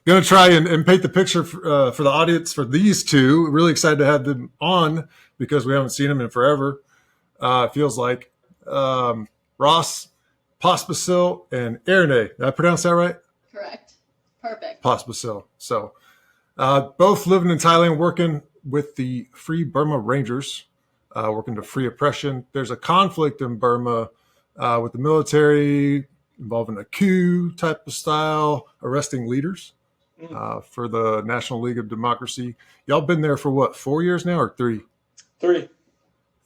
Going to try and paint the picture for the audience for these two. Really excited to have them on because we haven't seen them in forever. It feels like Ross Pospisil and Erinee. Did I pronounce that right? Correct. Perfect. Pospisil. So both living in Thailand, working with the Free Burma Rangers, working to free oppression. There's a conflict in Burma with the military involving a coup type of style, arresting leaders for the National League of Democracy. Y'all been there for what, 4 years now or 3? 3.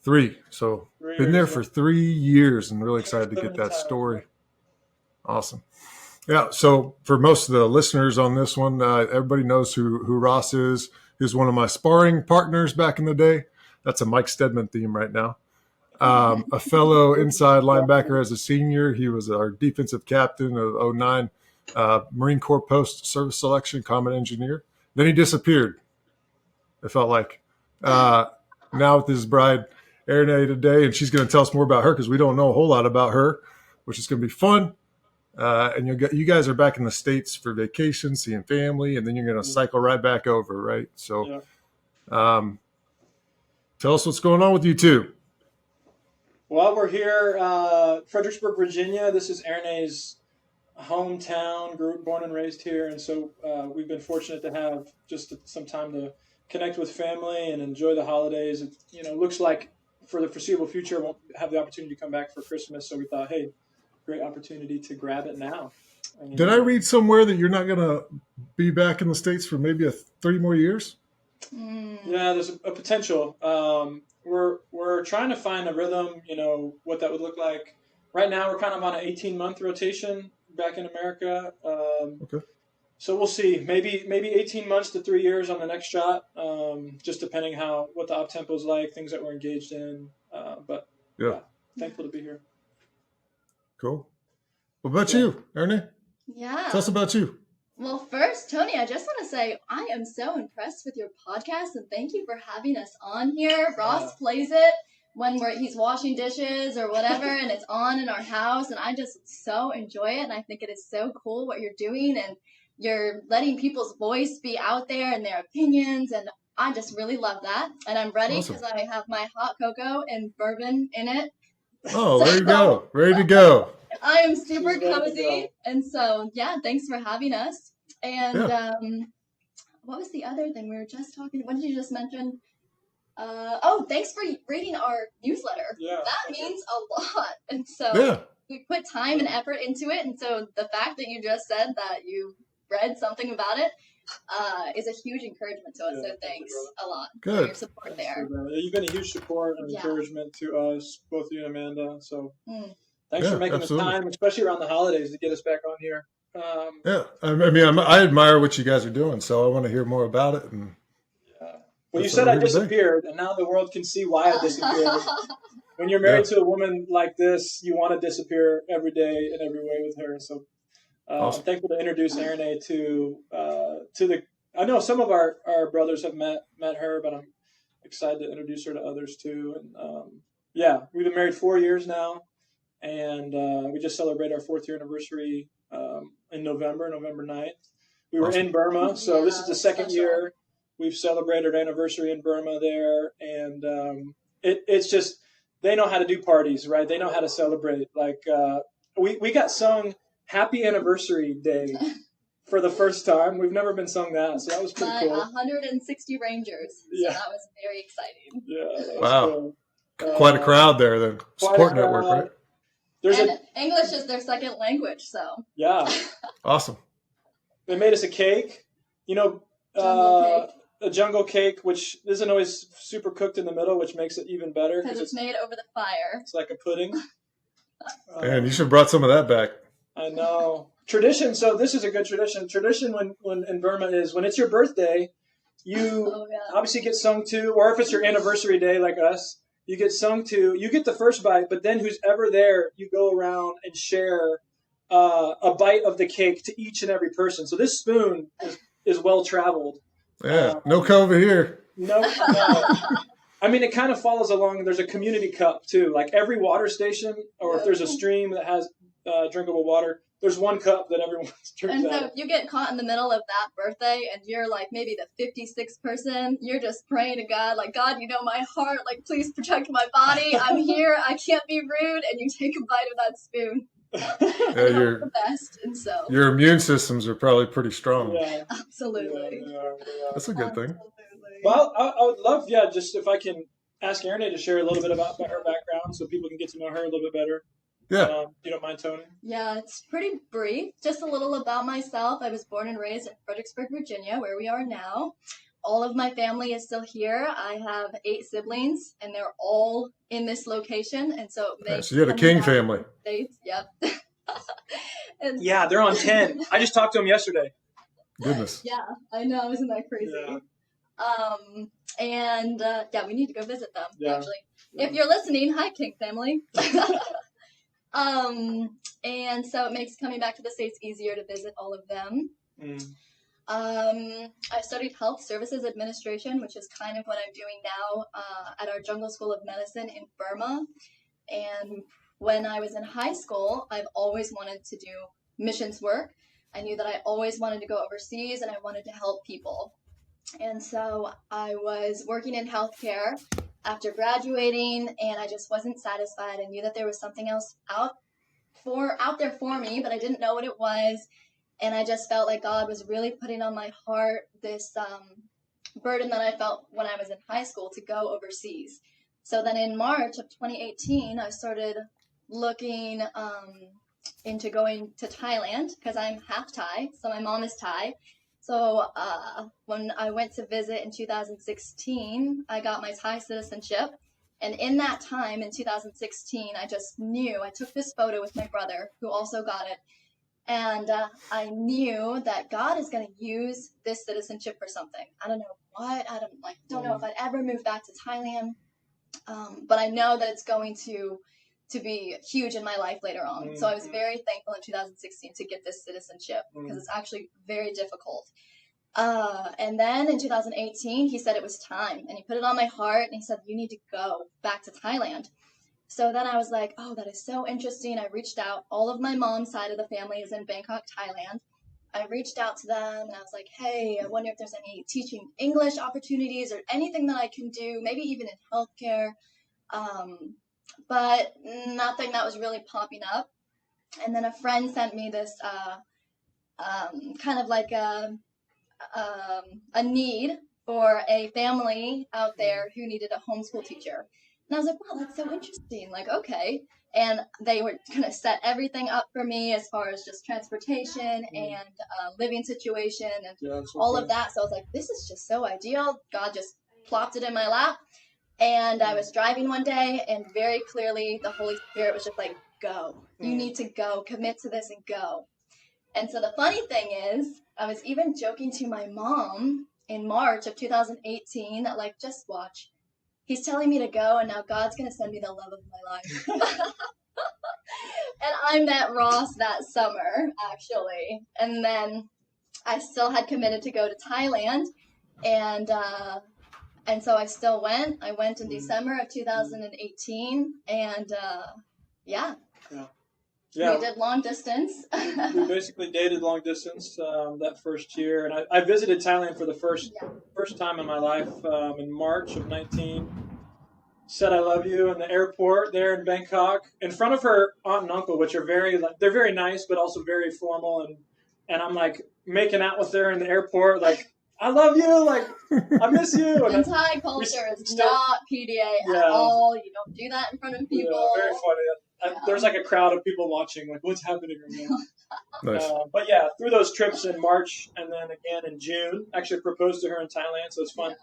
3. So been there for 3 years and really excited to get that story. Awesome. Yeah. So for most of the listeners on this one, everybody knows who Ross is. He was one of my sparring partners back in the day. That's a Mike Stedman theme right now. A fellow inside linebacker as a senior. He was our defensive captain of 2009, Marine Corps Post Service Selection, Combat Engineer. Then he disappeared. It felt like. Now with his bride, Erinee, today, and she's going to tell us more about her because we don't know a whole lot about her, which is going to be fun. And you guys are back in the States for vacation, seeing family, and then you're going to cycle right back over, right? So tell us what's going on with you two. Well, we're here, Fredericksburg, Virginia. This is Erinee's hometown, born and raised here. And so we've been fortunate to have just some time to connect with family and enjoy the holidays. It looks like for the foreseeable future, won't have the opportunity to come back for Christmas. So we thought, hey, great opportunity to grab it now. Did I read somewhere that you're not going to be back in the States for maybe 3 more years? Yeah, there's a potential. We're trying to find a rhythm, what that would look like. Right now, we're kind of on an 18-month rotation back in America. Okay. So we'll see. Maybe 18 months to 3 years on the next shot, just depending what the op-tempo is like, things that we're engaged in. But thankful to be here. Cool. What about you, Erinee? Yeah. Tell us about you. Well, first, Tony, I just want to say I am so impressed with your podcast, and thank you for having us on here. Ross plays it when he's washing dishes or whatever, and it's on in our house, and I just so enjoy it, and I think it is so cool what you're doing, and you're letting people's voice be out there and their opinions, and I just really love that. And I'm ready because I have my hot cocoa and bourbon in it. Oh, there you go. Ready to go. I am super cozy. And so, thanks for having us. And what was the other thing we were just talking? What did you just mention? Thanks for reading our newsletter. Yeah, that means a lot. And so we put time and effort into it. And so the fact that you just said that you read something about it is a huge encouragement to us. So thanks a lot for your support there. You've been a huge support and encouragement to us, both you and Amanda. So thanks for making the time, especially around the holidays, to get us back on here. I admire what you guys are doing, so I want to hear more about it. And well, you said I disappeared, and now the world can see why I disappeared. When you're married to a woman like this, you want to disappear every day in every way with her. So I'm thankful to introduce Erinee to the. I know some of our brothers have met her, but I'm excited to introduce her to others too. And we've been married 4 years now, and we just celebrated our 4th year anniversary in November 9th. We were in Burma, so this is the second year we've celebrated our anniversary in Burma there, and it's just they know how to do parties, right? They know how to celebrate. Like we got sung Happy Anniversary Day for the first time. We've never been sung that, so that was pretty cool. 160 Rangers, so that was very exciting. Yeah. Wow. Cool. Quite a crowd there then. Support network, right? English is their second language, so. Yeah. Awesome. They made us a cake, a jungle cake, which isn't always super cooked in the middle, which makes it even better. Because it's made over the fire. It's like a pudding. Man, you should have brought some of that back. I know. Tradition, so this is a good tradition. Tradition when in Burma is when it's your birthday, you obviously get sung to, or if it's your anniversary day like us, you get sung to, you get the first bite, but then who's ever there, you go around and share a bite of the cake to each and every person. So this spoon is well traveled. Yeah, no COVID here. No. I mean, it kind of follows along. There's a community cup too. Like every water station, or if there's a stream that has drinkable water, there's one cup that everyone drinks And out so of. if you get caught in the middle of that birthday and you're like maybe the 56th person, you're just praying to God, like, God, you know my heart, like, please protect my body. I'm here. I can't be rude. And you take a bite of that spoon. And hope for the best. And so your immune systems are probably pretty strong. Yeah. absolutely. They are. That's a good thing. Absolutely. Well, I would love, just if I can ask Erinee to share a little bit about her background so people can get to know her a little bit better. Yeah. You don't mind, Tony? Yeah, it's pretty brief. Just a little about myself. I was born and raised in Fredericksburg, Virginia, where we are now. All of my family is still here. I have 8 siblings, and they're all in this location. And so it makes So you had a king family. States. Yep. And Yeah, they're on 10. I just talked to them yesterday. Goodness. yeah, I know. Isn't that crazy? Yeah. We need to go visit them, Yeah. actually. If you're listening, hi, King family. And so it makes coming back to the States easier to visit all of them. I studied health services administration, which is kind of what I'm doing now at our Jungle School of Medicine in Burma. And when I was in high school, I've always wanted to do missions work. I knew that I always wanted to go overseas and I wanted to help people. And so I was working in healthcare after graduating, and I just wasn't satisfied. I knew that there was something else out there for me, but I didn't know what it was. And I just felt like God was really putting on my heart this burden that I felt when I was in high school to go overseas. So then in March of 2018, I started looking into going to Thailand because I'm half Thai, so my mom is Thai. So when I went to visit in 2016, I got my Thai citizenship. And in that time, in 2016, I just knew, I took this photo with my brother, who also got it. And I knew that God is going to use this citizenship for something. I don't know what. I don't know if I'd ever move back to Thailand. But I know that it's going to be huge in my life later on. So I was very thankful in 2016 to get this citizenship because it's actually very difficult. And then in 2018, he said it was time, and he put it on my heart, and he said, you need to go back to Thailand. So then I was like, oh, that is so interesting. I reached out. All of my mom's side of the family is in Bangkok, Thailand. I reached out to them, and I was like, hey, I wonder if there's any teaching English opportunities or anything that I can do, maybe even in healthcare. But nothing that was really popping up. And then a friend sent me this kind of like a need for a family out there who needed a homeschool teacher. And I was like, wow, that's so interesting. Like, okay. And they were going to set everything up for me as far as just transportation and living situation and all of that. So I was like, this is just so ideal. God just plopped it in my lap. And I was driving one day, and very clearly the Holy Spirit was just like, go. You need to go. Commit to this and go. And so the funny thing is, I was even joking to my mom in March of 2018 that, like, just watch. He's telling me to go, and now God's going to send me the love of my life. And I met Ross that summer, actually. And then I still had committed to go to Thailand. And so I still went. I went in December of 2018. And, yeah. We did long distance. We basically dated long distance that first year, and I visited Thailand for the first time in my life in March of 19. Said I love you in the airport there in Bangkok in front of her aunt and uncle, which are they're very nice but also very formal, and I'm like making out with her in the airport, like, I love you, like, I miss you. And Thai culture is not PDA at all. You don't do that in front of people. Yeah, very funny. There's like a crowd of people watching, like, what's happening right now? Nice. But yeah, through those trips in March and then again in June, actually proposed to her in Thailand, so it's fun.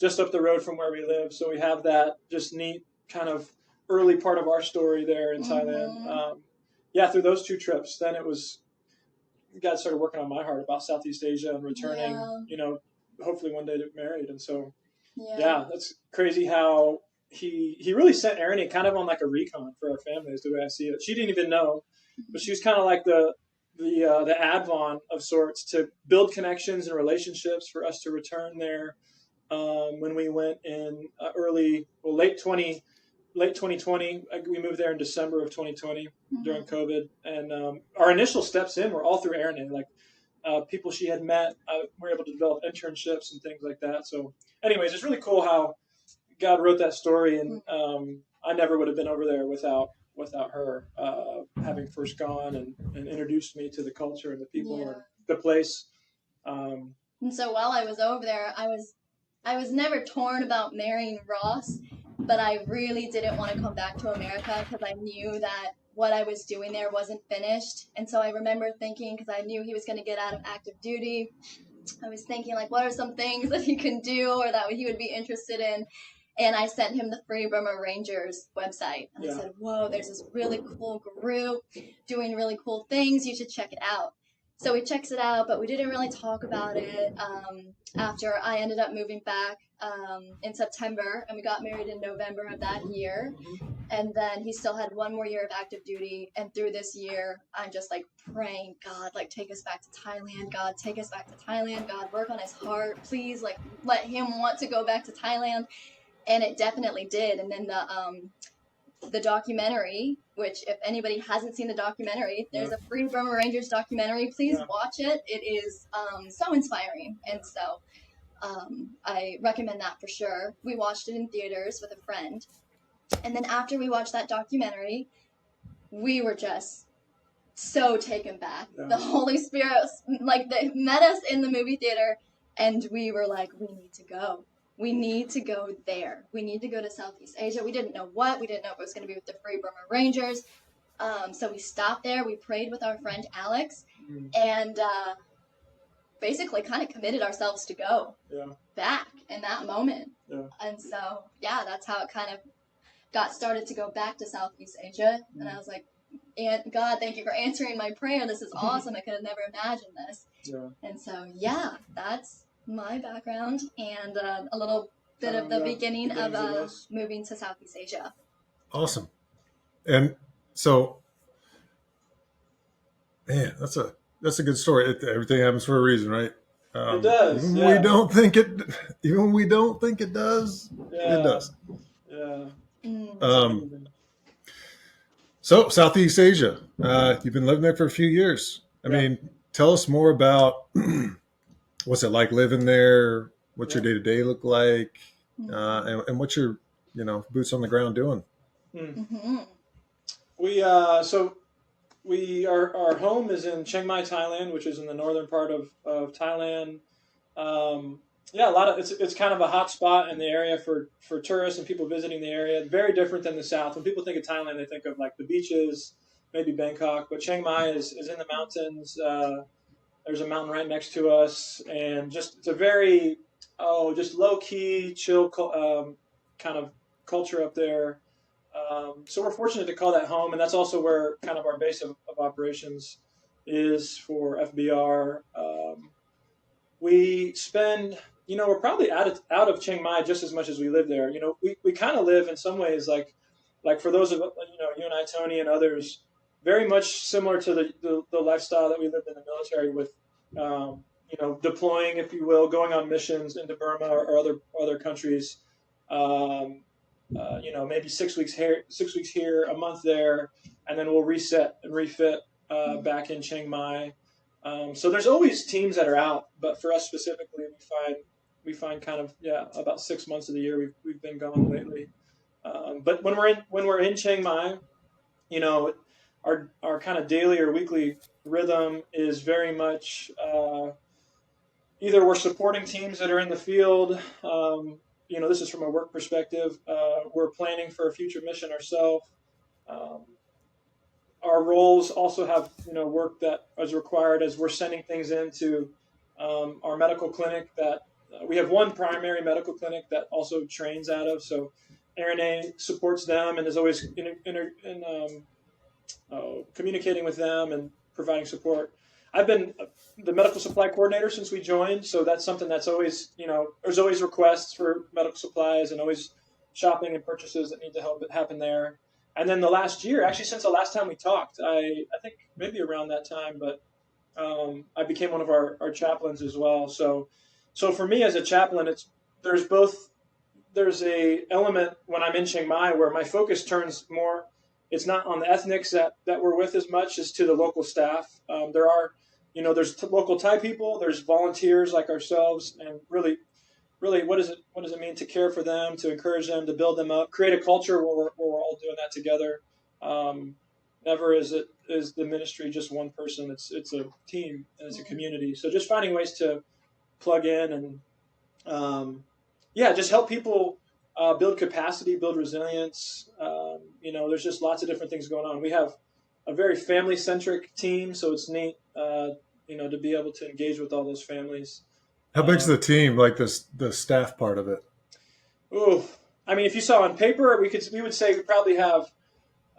Just up the road from where we live. So we have that just neat kind of early part of our story there in Thailand. Through those 2 trips, then it was, God started working on my heart about Southeast Asia and returning, hopefully one day to get married. And so, that's crazy how he really sent Erinee kind of on like a recon for our family is the way I see it. She didn't even know, but she was kind of like the Advon of sorts to build connections and relationships for us to return there. When we went in late 2019, late 2020. We moved there in December of 2020 during COVID, and our initial steps in were all through Erinee, like people she had met. Were able to develop internships and things like that. So, anyways, it's really cool how God wrote that story, and I never would have been over there without her having first gone and introduced me to the culture and the people and the place. And so while I was over there, I was never torn about marrying Ross, but I really didn't want to come back to America because I knew that what I was doing there wasn't finished. And so I remember thinking, because I knew he was going to get out of active duty, I was thinking, like, what are some things that he can do or that he would be interested in? And I sent him the Free Burma Rangers website. And I said, whoa, there's this really cool group doing really cool things. You should check it out. So he checks it out, but we didn't really talk about it after I ended up moving back in September, and we got married in November of that year. And then he still had one more year of active duty. And through this year, I'm just like praying, God, like, take us back to Thailand. God, take us back to Thailand. God, work on his heart. Please, like, let him want to go back to Thailand. And it definitely did. And then the documentary, which if anybody hasn't seen the documentary, there's a Free Burma Rangers documentary. Please watch it. It is so inspiring. And so I recommend that for sure. We watched it in theaters with a friend. And then after we watched that documentary, we were just so taken back. The Holy Spirit, like, they met us in the movie theater, and we were like, we need to go. We need to go there. We need to go to Southeast Asia. We didn't know what. We didn't know if it was going to be with the Free Burma Rangers. So we stopped there. We prayed with our friend Alex, and basically kind of committed ourselves to go back in that moment. And so, that's how it kind of got started to go back to Southeast Asia. And I was like, God, thank you for answering my prayer. This is awesome. I could have never imagined this. And so, that's my background and a little bit of the beginning of moving to Southeast Asia. Awesome. And so, man, that's a good story. Everything happens for a reason, right? It does. Even when we don't think it does, it does. So Southeast Asia, you've been living there for a few years. I mean, tell us more about what's it like living there? What's your day-to-day look like? And what's your, boots on the ground doing? Our home is in Chiang Mai, Thailand, which is in the northern part of Thailand. It's kind of a hot spot in the area for tourists and people visiting the area. Very different than the south. When people think of Thailand, they think of like the beaches, maybe Bangkok, but Chiang Mai is in the mountains. There's a mountain right next to us, and it's a very just low key, chill kind of culture up there. So we're fortunate to call that home, and that's also where kind of our base of operations is for FBR. We spend, we're probably out of Chiang Mai just as much as we live there. We kind of live in some ways like for those of you and I, Tony, and others, very much similar to the lifestyle that we lived in the military with, deploying, if you will, going on missions into Burma or other countries. Maybe 6 weeks here, a month there, and then we'll reset and refit back in Chiang Mai. So there's always teams that are out, but for us specifically, we find kind of about 6 months of the year we've been gone lately. But when we're in Chiang Mai, our kind of daily or weekly rhythm is very much either we're supporting teams that are in the field. This is from a work perspective. We're planning for a future mission ourselves. Our roles also have, work that is required as we're sending things into our medical clinic that we have one primary medical clinic that also trains out of. So Erinee supports them and is always communicating with them and providing support. I've been the medical supply coordinator since we joined, so that's something that's always, there's always requests for medical supplies and always shopping and purchases that need to happen there. And then the last year, actually since the last time we talked, I think maybe around that time, but I became one of our chaplains as well. So for me as a chaplain, there's both there's a element when I'm in Chiang Mai where my focus turns more. It's not on the ethnics that we're with as much as to the local staff. There are, there's local Thai people, there's volunteers like ourselves, and really, what does it mean to care for them, to encourage them, to build them up, create a culture where we're all doing that together. Never is the ministry just one person. It's a team and it's a community. So just finding ways to plug in and just help people build capacity, build resilience. There's just lots of different things going on. We have a very family-centric team, so it's neat, to be able to engage with all those families. How big's the team, like the staff part of it? Ooh, I mean, if you saw on paper, we would say we probably have,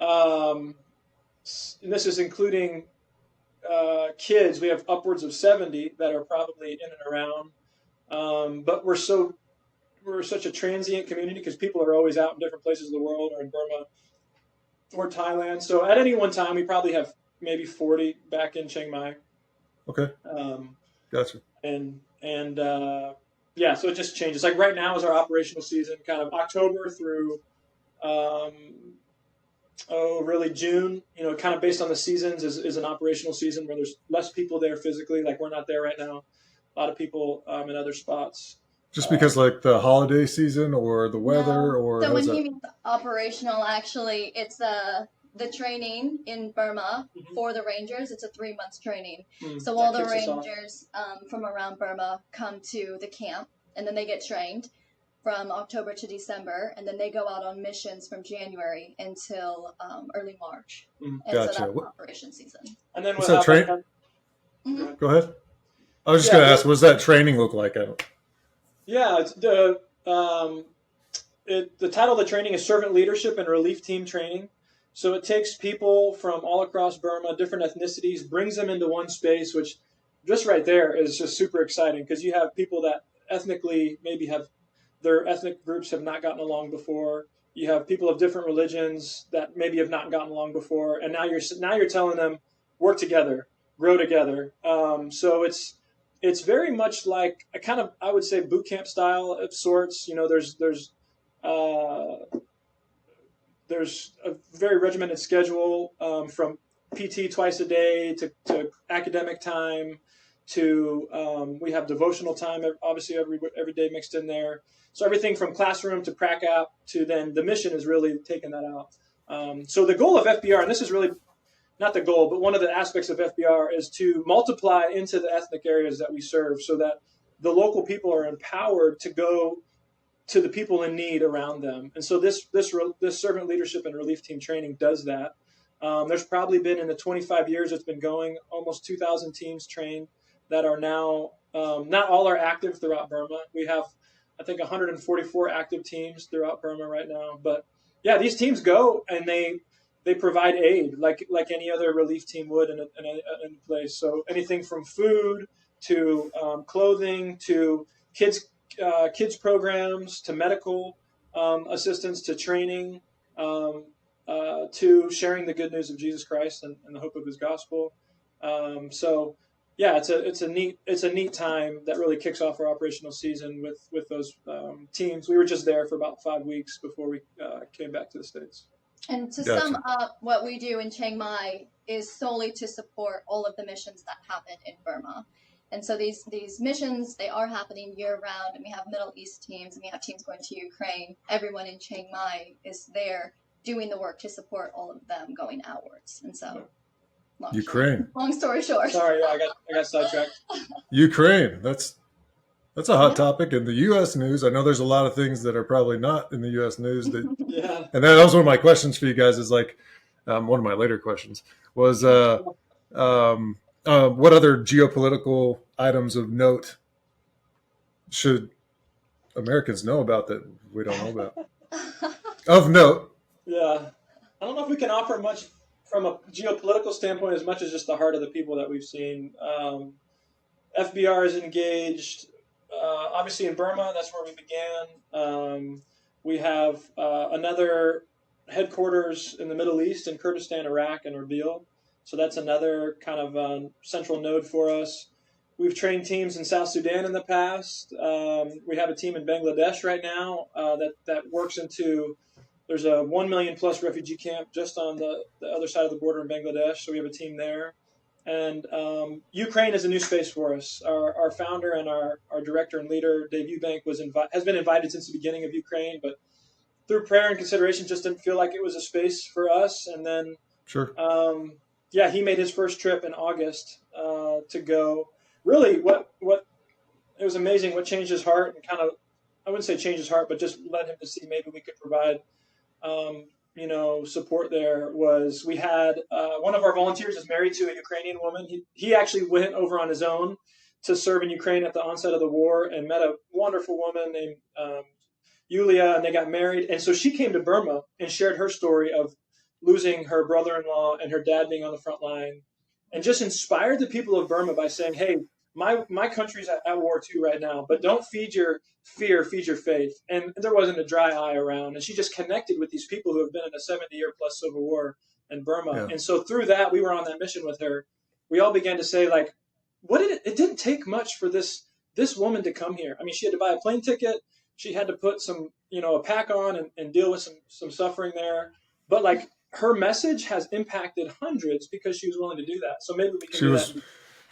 and this is including kids, we have upwards of 70 that are probably in and around. But we're such a transient community because people are always out in different places of the world or in Burma or Thailand. So at any one time, we probably have maybe 40 back in Chiang Mai. Okay. Gotcha. So it just changes. Like right now is our operational season, kind of October through, really June, kind of based on the seasons is an operational season where there's less people there physically. Like we're not there right now. A lot of people in other spots. Just because like the holiday season or the weather or so when he means operational, actually it's the training in Burma for the Rangers. It's a 3-month training. So all the Rangers from around Burma come to the camp and then they get trained from October to December, and then they go out on missions from January until early March. And gotcha. So that's operation season. And then Go ahead. I was just going to ask, what does that training look like? Yeah, the title of the training is Servant Leadership and Relief Team Training. So it takes people from all across Burma, different ethnicities, brings them into one space, which just right there is just super exciting because you have people that ethnically maybe have their ethnic groups have not gotten along before. You have people of different religions that maybe have not gotten along before, and now you're telling them work together, grow together. So it's very much like I would say boot camp style of sorts. There's a very regimented schedule from PT twice a day to academic time to we have devotional time obviously every day mixed in there. So everything from classroom to prac app to then the mission is really taking that out. So the goal of FBR, and this is really not the goal, but one of the aspects of FBR is to multiply into the ethnic areas that we serve so that the local people are empowered to go to the people in need around them. And so this servant leadership and relief team training does that. There's probably been in the 25 years it's been going, almost 2,000 teams trained that are now, not all are active throughout Burma. We have, I think, 144 active teams throughout Burma right now. But yeah, these teams go and they provide aid like any other relief team would in a place. So anything from food to clothing to kids programs to medical assistance to training to sharing the good news of Jesus Christ and the hope of His gospel. So yeah, it's a neat time that really kicks off our operational season with those teams. We were just there for about 5 weeks before we came back to the States. And to sum up, what we do in Chiang Mai is solely to support all of the missions that happen in Burma. And so these missions, they are happening year-round, and we have Middle East teams, and we have teams going to Ukraine. Everyone in Chiang Mai is there doing the work to support all of them going outwards. And so, long story short. Sorry, I got sidetracked. Ukraine, that's a hot topic in the U.S. news. I know there's a lot of things that are probably not in the U.S. news. Yeah. And that was one of my questions for you guys is like, one of my later questions was, what other geopolitical items of note should Americans know about that we don't know about? Of note. Yeah. I don't know if we can offer much from a geopolitical standpoint as much as just the heart of the people that we've seen. FBR is engaged, obviously in Burma. That's where we began. We have another headquarters in the Middle East in Kurdistan, Iraq, and Erbil. So that's another kind of central node for us. We've trained teams in South Sudan in the past. We have a team in Bangladesh right now that works into. There's a 1 million plus refugee camp just on the other side of the border in Bangladesh. So we have a team there. And Ukraine is a new space for us. Our founder and our director and leader, Dave Eubank, has been invited since the beginning of Ukraine, but through prayer and consideration just didn't feel like it was a space for us. And then, Sure. He made his first trip in August to go. Really, what it was amazing what changed his heart and kind of, I wouldn't say changed his heart, but just led him to see maybe we could provide support there was we had one of our volunteers is married to a Ukrainian woman. He actually went over on his own to serve in Ukraine at the onset of the war and met a wonderful woman named Yulia, and they got married. And so she came to Burma and shared her story of losing her brother-in-law and her dad being on the front line, and just inspired the people of Burma by saying, hey, my country's at war too right now, but don't feed your fear, feed your faith. And there wasn't a dry eye around. And she just connected with these people who have been in a 70-year plus civil war in Burma. Yeah. And so through that, we were on that mission with her. We all began to say, like, it didn't take much for this woman to come here. I mean, she had to buy a plane ticket. She had to put some, a pack on and deal with some suffering there. But like, her message has impacted hundreds because she was willing to do that. So maybe we can do that.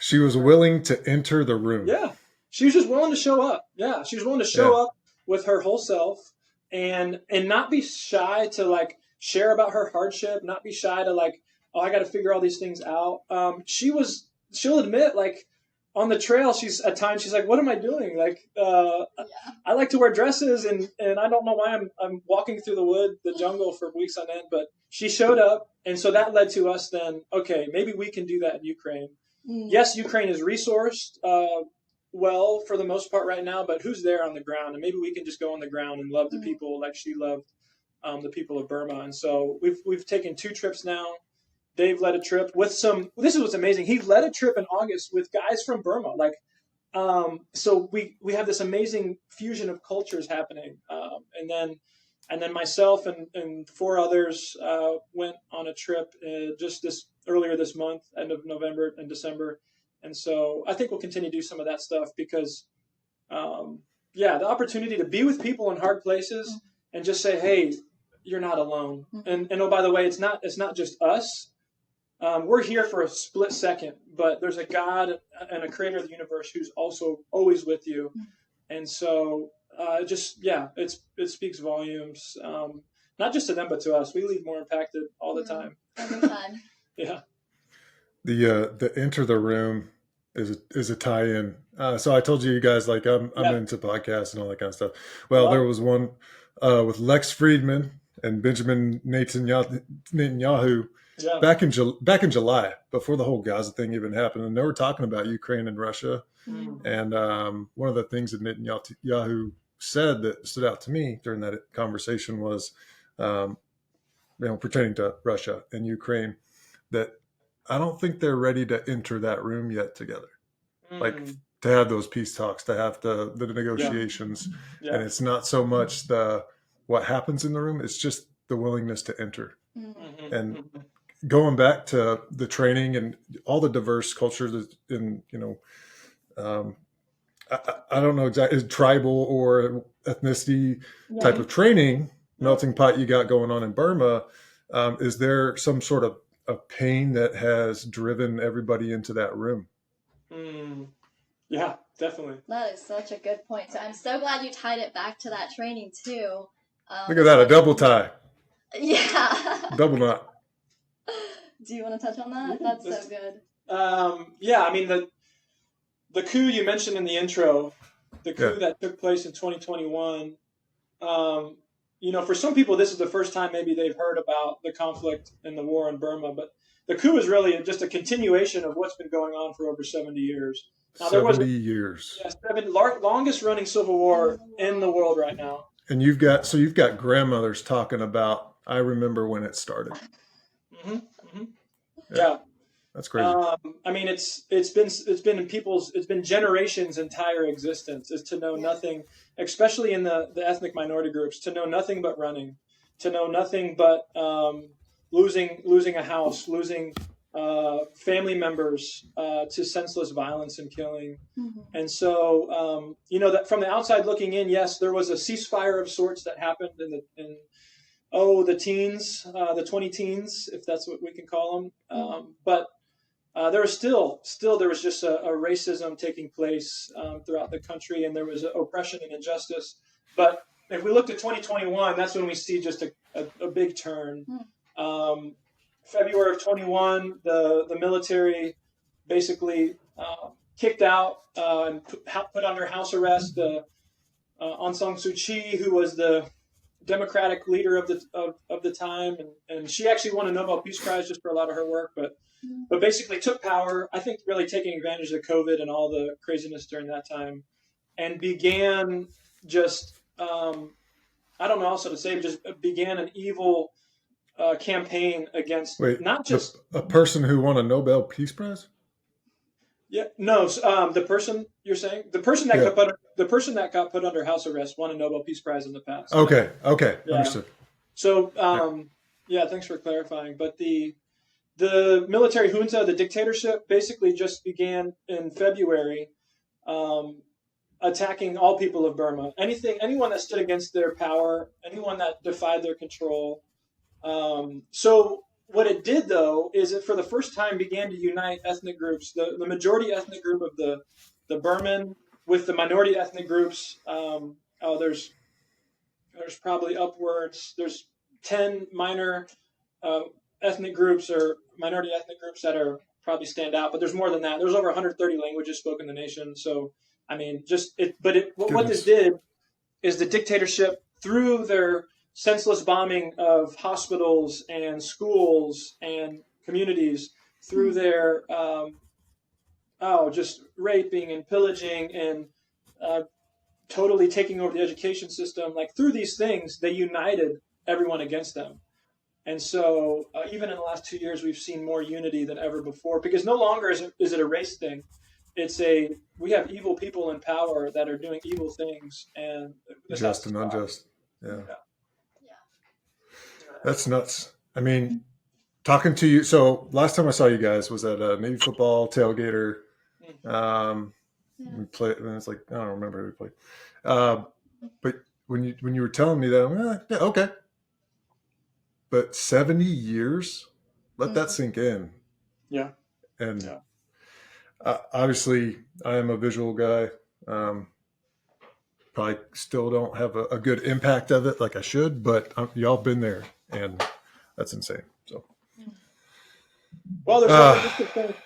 She was willing to enter the room. Yeah. She was just willing to show up. Yeah. She was willing to show up with her whole self and not be shy to like share about her hardship, not be shy to like, oh, I got to figure all these things out. She'll admit like on the trail, she's like, what am I doing? Like, I like to wear dresses and I don't know why I'm walking through the jungle for weeks on end, but she showed up. And so that led to us then, okay, maybe we can do that in Ukraine. Yes, Ukraine is resourced well for the most part right now, but who's there on the ground? And maybe we can just go on the ground and love the people like she loved the people of Burma. And so we've taken 2 trips now. Dave led a trip with this is what's amazing. He led a trip in August with guys from Burma. Like, so we have this amazing fusion of cultures happening. And then myself and 4 others went on a trip just earlier this month, end of November and December. And so I think we'll continue to do some of that stuff because, the opportunity to be with people in hard places and just say, hey, you're not alone. And oh, by the way, it's not just us. We're here for a split second, but there's a God and a creator of the universe who's also always with you. And so it speaks volumes, not just to them, but to us. We leave more impacted all the time. Every time. Yeah. The enter the room is a tie-in. So I told you guys, like I'm into podcasts and all that kind of stuff. Well, there was one with Lex Friedman and Benjamin Netanyahu back in July, before the whole Gaza thing even happened, and they were talking about Ukraine and Russia. And one of the things that Netanyahu said that stood out to me during that conversation was, pertaining to Russia and Ukraine, that I don't think they're ready to enter that room yet together. Like to have those peace talks, to have the negotiations. Yeah. And it's not so much what happens in the room, it's just the willingness to enter. And going back to the training and all the diverse cultures in, I don't know exactly, tribal or ethnicity type of training, melting pot you got going on in Burma. Is there some sort of a pain that has driven everybody into that room? Yeah, definitely. That is such a good point. So I'm so glad you tied it back to that training too. Look at that, a double tie. Yeah. Double knot. Do you want to touch on that? That's so good. I mean, the coup you mentioned in the intro, the coup that took place in 2021, for some people, this is the first time maybe they've heard about the conflict and the war in Burma, but the coup is really just a continuation of what's been going on for over 70 years. Now, 70 years. Yeah, longest running civil war in the world right now. And you've got grandmothers talking about, I remember when it started. Yeah. That's crazy. I mean, it's been generations' entire existence is to know nothing, especially in the ethnic minority groups, to know nothing but running, to know nothing but losing a house, losing family members to senseless violence and killing. Mm-hmm. And so, that from the outside looking in, yes, there was a ceasefire of sorts that happened in the teens, the 20 teens, if that's what we can call them. Mm-hmm. But there was still there was just a racism taking place throughout the country, and there was oppression and injustice. But if we look to 2021, that's when we see just a big turn. Mm-hmm. February of 21, the military basically kicked out and put under house arrest Aung San Suu Kyi, who was the Democratic leader of the time, and she actually won a Nobel Peace Prize just for a lot of her work, but basically took power, I think really taking advantage of COVID and all the craziness during that time, and began just, I don't know also to say, just began an evil campaign against not just a person who won a Nobel Peace Prize. Yeah, no, the person you're saying, the person that got put under house arrest won a Nobel Peace Prize in the past. Okay, yeah. Understood. So, thanks for clarifying. But the military junta, the dictatorship, basically just began in February, attacking all people of Burma. Anyone that stood against their power, anyone that defied their control. So what it did, though, is it for the first time began to unite ethnic groups, the majority ethnic group of the Burman with the minority ethnic groups. There's probably there's 10 minor ethnic groups or minority ethnic groups that are probably stand out, but there's more than that. There's over 130 languages spoken in the nation. So, I mean, what this did is the dictatorship, through their senseless bombing of hospitals and schools and communities, through their just raping and pillaging and totally taking over the education system, like through these things, they united everyone against them. And so even in the last 2 years, we've seen more unity than ever before, because no longer is it a race thing. We have evil people in power that are doing evil things, and just and unjust. Yeah. That's nuts. I mean, talking to you. So last time I saw you guys was at a Navy football tailgater. We played, and it's like, I don't remember who we played. But when you were telling me that, I'm like, yeah, okay. But 70 years, let that sink in. Yeah. And obviously, I am a visual guy. Probably still don't have a good impact of it like I should, but y'all been there, and that's insane. So, well,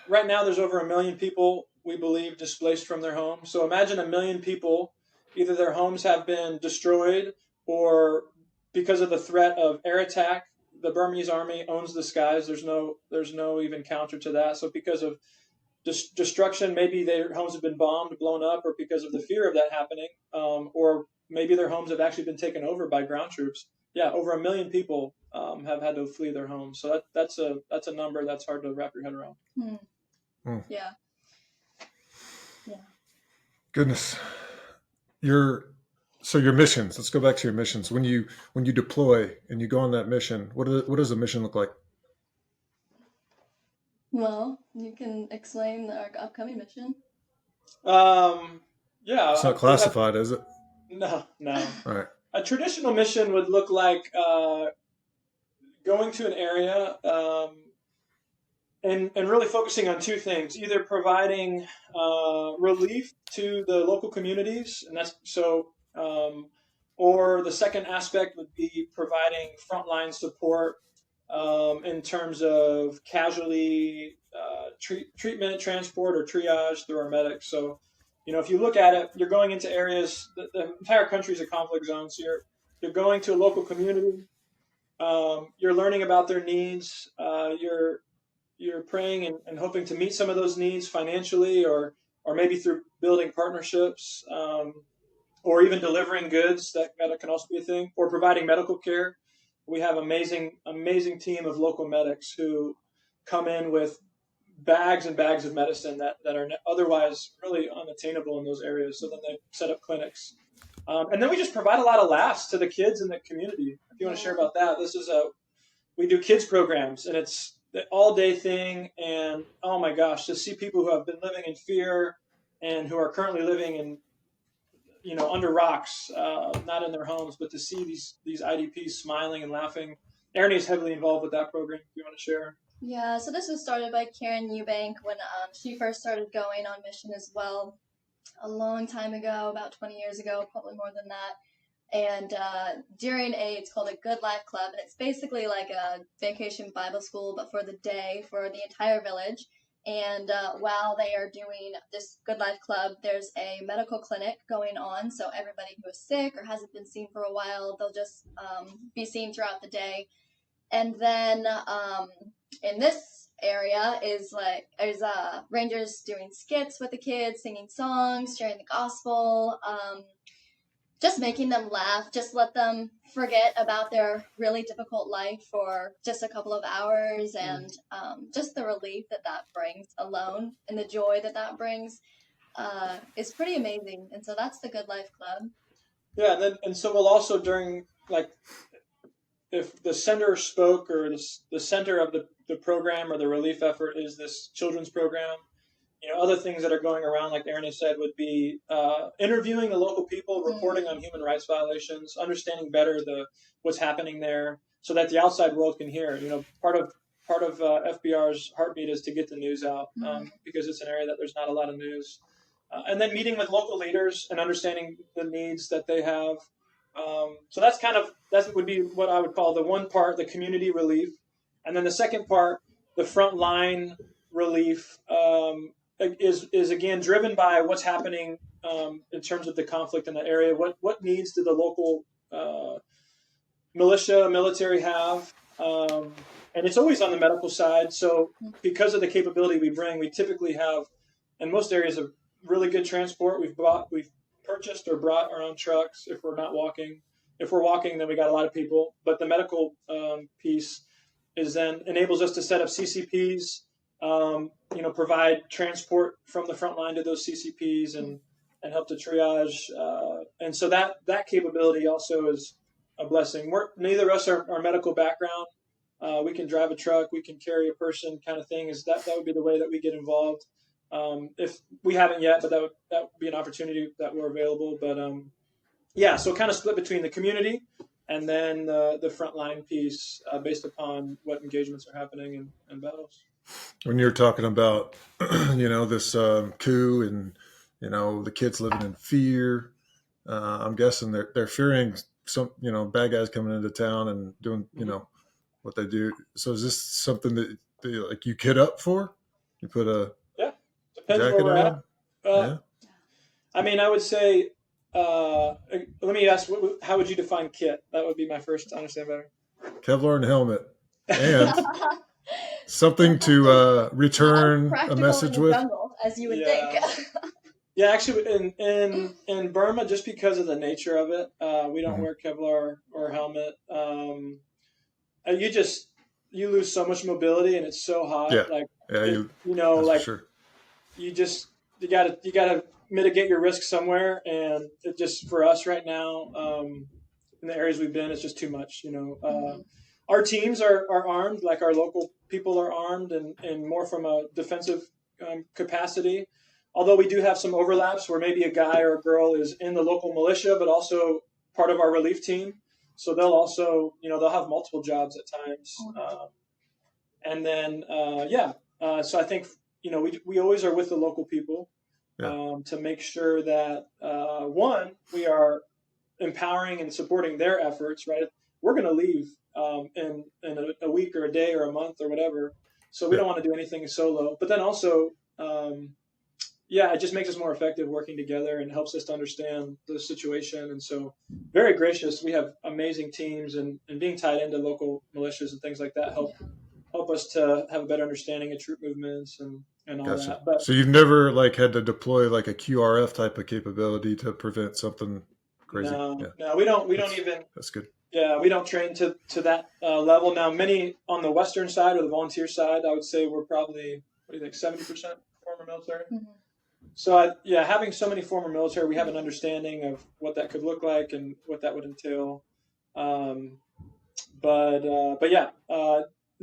right now there's over 1 million people, we believe, displaced from their homes. So imagine 1 million people, either their homes have been destroyed, or because of the threat of air attack, the Burmese army owns the skies. There's no even counter to that. So because of destruction, maybe their homes have been bombed, blown up, or because of the fear of that happening, or maybe their homes have actually been taken over by ground troops. Yeah, over 1 million people have had to flee their homes. So that's a number that's hard to wrap your head around. Yeah. Goodness. Your missions. Let's go back to your missions. When you deploy and you go on that mission, what does a mission look like? Well, you can explain our upcoming mission. Yeah. It's not classified, is it? No. All right. A traditional mission would look like going to an area and really focusing on two things: either providing relief to the local communities, and that's so, or the second aspect would be providing frontline support in terms of casualty treatment, transport, or triage through our medics. So, if you look at it, you're going into areas, the entire country is a conflict zone. So you're going to a local community, you're learning about their needs, you're praying and hoping to meet some of those needs financially, or maybe through building partnerships, or even delivering goods. That can also be a thing, or providing medical care. We have amazing team of local medics who come in with bags and bags of medicine that are otherwise really unattainable in those areas. So then they set up clinics. And then we just provide a lot of laughs to the kids in the community. If you want to share about that, we do kids programs, and it's the all-day thing, and oh my gosh, to see people who have been living in fear and who are currently living in, under rocks, not in their homes, but to see these IDPs smiling and laughing. Erinee is heavily involved with that program. If you want to share. Yeah, so this was started by Karen Eubank when she first started going on mission as well, a long time ago, about 20 years ago, probably more than that. And during it's called a Good Life Club, and it's basically like a vacation Bible school, but for the day, for the entire village. And while they are doing this Good Life Club, there's a medical clinic going on. So everybody who is sick or hasn't been seen for a while, they'll just be seen throughout the day. And then in this area is there's rangers doing skits with the kids, singing songs, sharing the gospel, just making them laugh, just let them forget about their really difficult life for just a couple of hours, and just the relief that brings alone, and the joy that brings is pretty amazing. And so that's the Good Life Club. Yeah, and so we'll also, during, like, if the center spoke, or the center of the program or the relief effort is this children's program, other things that are going around, like Erinee said, would be interviewing the local people, reporting on human rights violations, understanding better what's happening there, so that the outside world can hear. Part of FBR's heartbeat is to get the news out, because it's an area that there's not a lot of news, and then meeting with local leaders and understanding the needs that they have. So that would be what I would call the one part, the community relief, and then the second part, the frontline relief. Is again driven by what's happening in terms of the conflict in the area. What needs do the local military have? And it's always on the medical side. So because of the capability we bring, we typically have, in most areas, a really good transport. We've purchased or brought our own trucks if we're not walking. If we're walking, then we got a lot of people. But the medical piece enables us to set up CCPs. Provide transport from the front line to those CCPs and help to triage. And so that capability also is a blessing. Neither of us are medical background. We can drive a truck, we can carry a person, kind of thing. That would be the way that we get involved. If we haven't yet, but that would be an opportunity that we're available. But so kind of split between the community and then the frontline piece based upon what engagements are happening in battles. When you're talking about, this coup and, the kids living in fear, I'm guessing they're fearing some, bad guys coming into town and doing, what they do. So is this something that you kit up for? You put a depends where we're at. Yeah. I mean, I would say, let me ask, how would you define kit? That would be my first to understand better. Kevlar and helmet. And something to return a message with. Jungle, as you would think. Yeah, actually, in Burma, just because of the nature of it, we don't wear Kevlar or helmet. You lose so much mobility, and it's so hot. Sure. You gotta mitigate your risk somewhere, and it just, for us right now, in the areas we've been, it's just too much. Our teams are armed, like our local people are armed, and more from a defensive capacity. Although we do have some overlaps where maybe a guy or a girl is in the local militia, but also part of our relief team. So they'll also, they'll have multiple jobs at times. So I think, we always are with the local people to make sure that, one, we are empowering and supporting their efforts, right? We're going to leave in a week or a day or a month or whatever. So we don't want to do anything solo. But then also, it just makes us more effective working together and helps us to understand the situation. And so very gracious. We have amazing teams, and being tied into local militias and things like that help us to have a better understanding of troop movements and all that. But, so you've never had to deploy a QRF type of capability to prevent something crazy? No, we don't even. That's good. Yeah, we don't train to that level. Now, many on the Western side or the volunteer side, I would say we're probably, 70% former military? Mm-hmm. So, having so many former military, we have an understanding of what that could look like and what that would entail.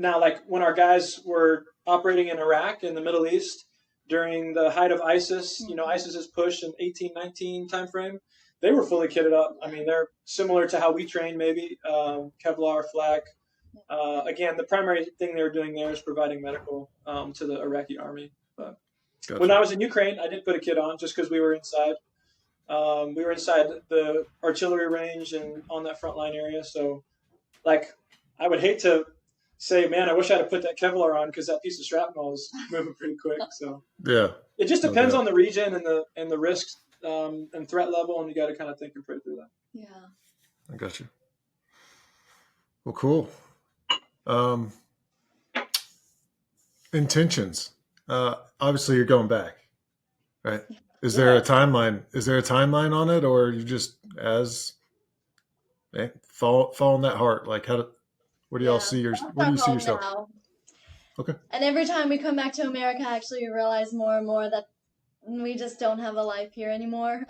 now, like when our guys were operating in Iraq in the Middle East during the height of ISIS, ISIS's push in 1819 timeframe, they were fully kitted up. I mean, they're similar to how we train, maybe Kevlar, flak. Again, the primary thing they were doing there is providing medical to the Iraqi army. But Gotcha. when I was in Ukraine, I did put a kit on just because we were inside. We were inside the artillery range and on that front line area. So, like, I would hate to say, man, I wish I'd have put that Kevlar on because that piece of shrapnel is moving pretty quick. So Yeah. it just depends on the region and the risks and threat level, and you got to kind of think and pray through that. Yeah. I got you. Well, cool. Intentions. Obviously, you're going back, right? Is there a timeline? Is there a timeline on it, or you just follow in that heart? Like, where do y'all see where do you see yourself? Now. Okay. And every time we come back to America, actually, we realize more and more that we just don't have a life here anymore.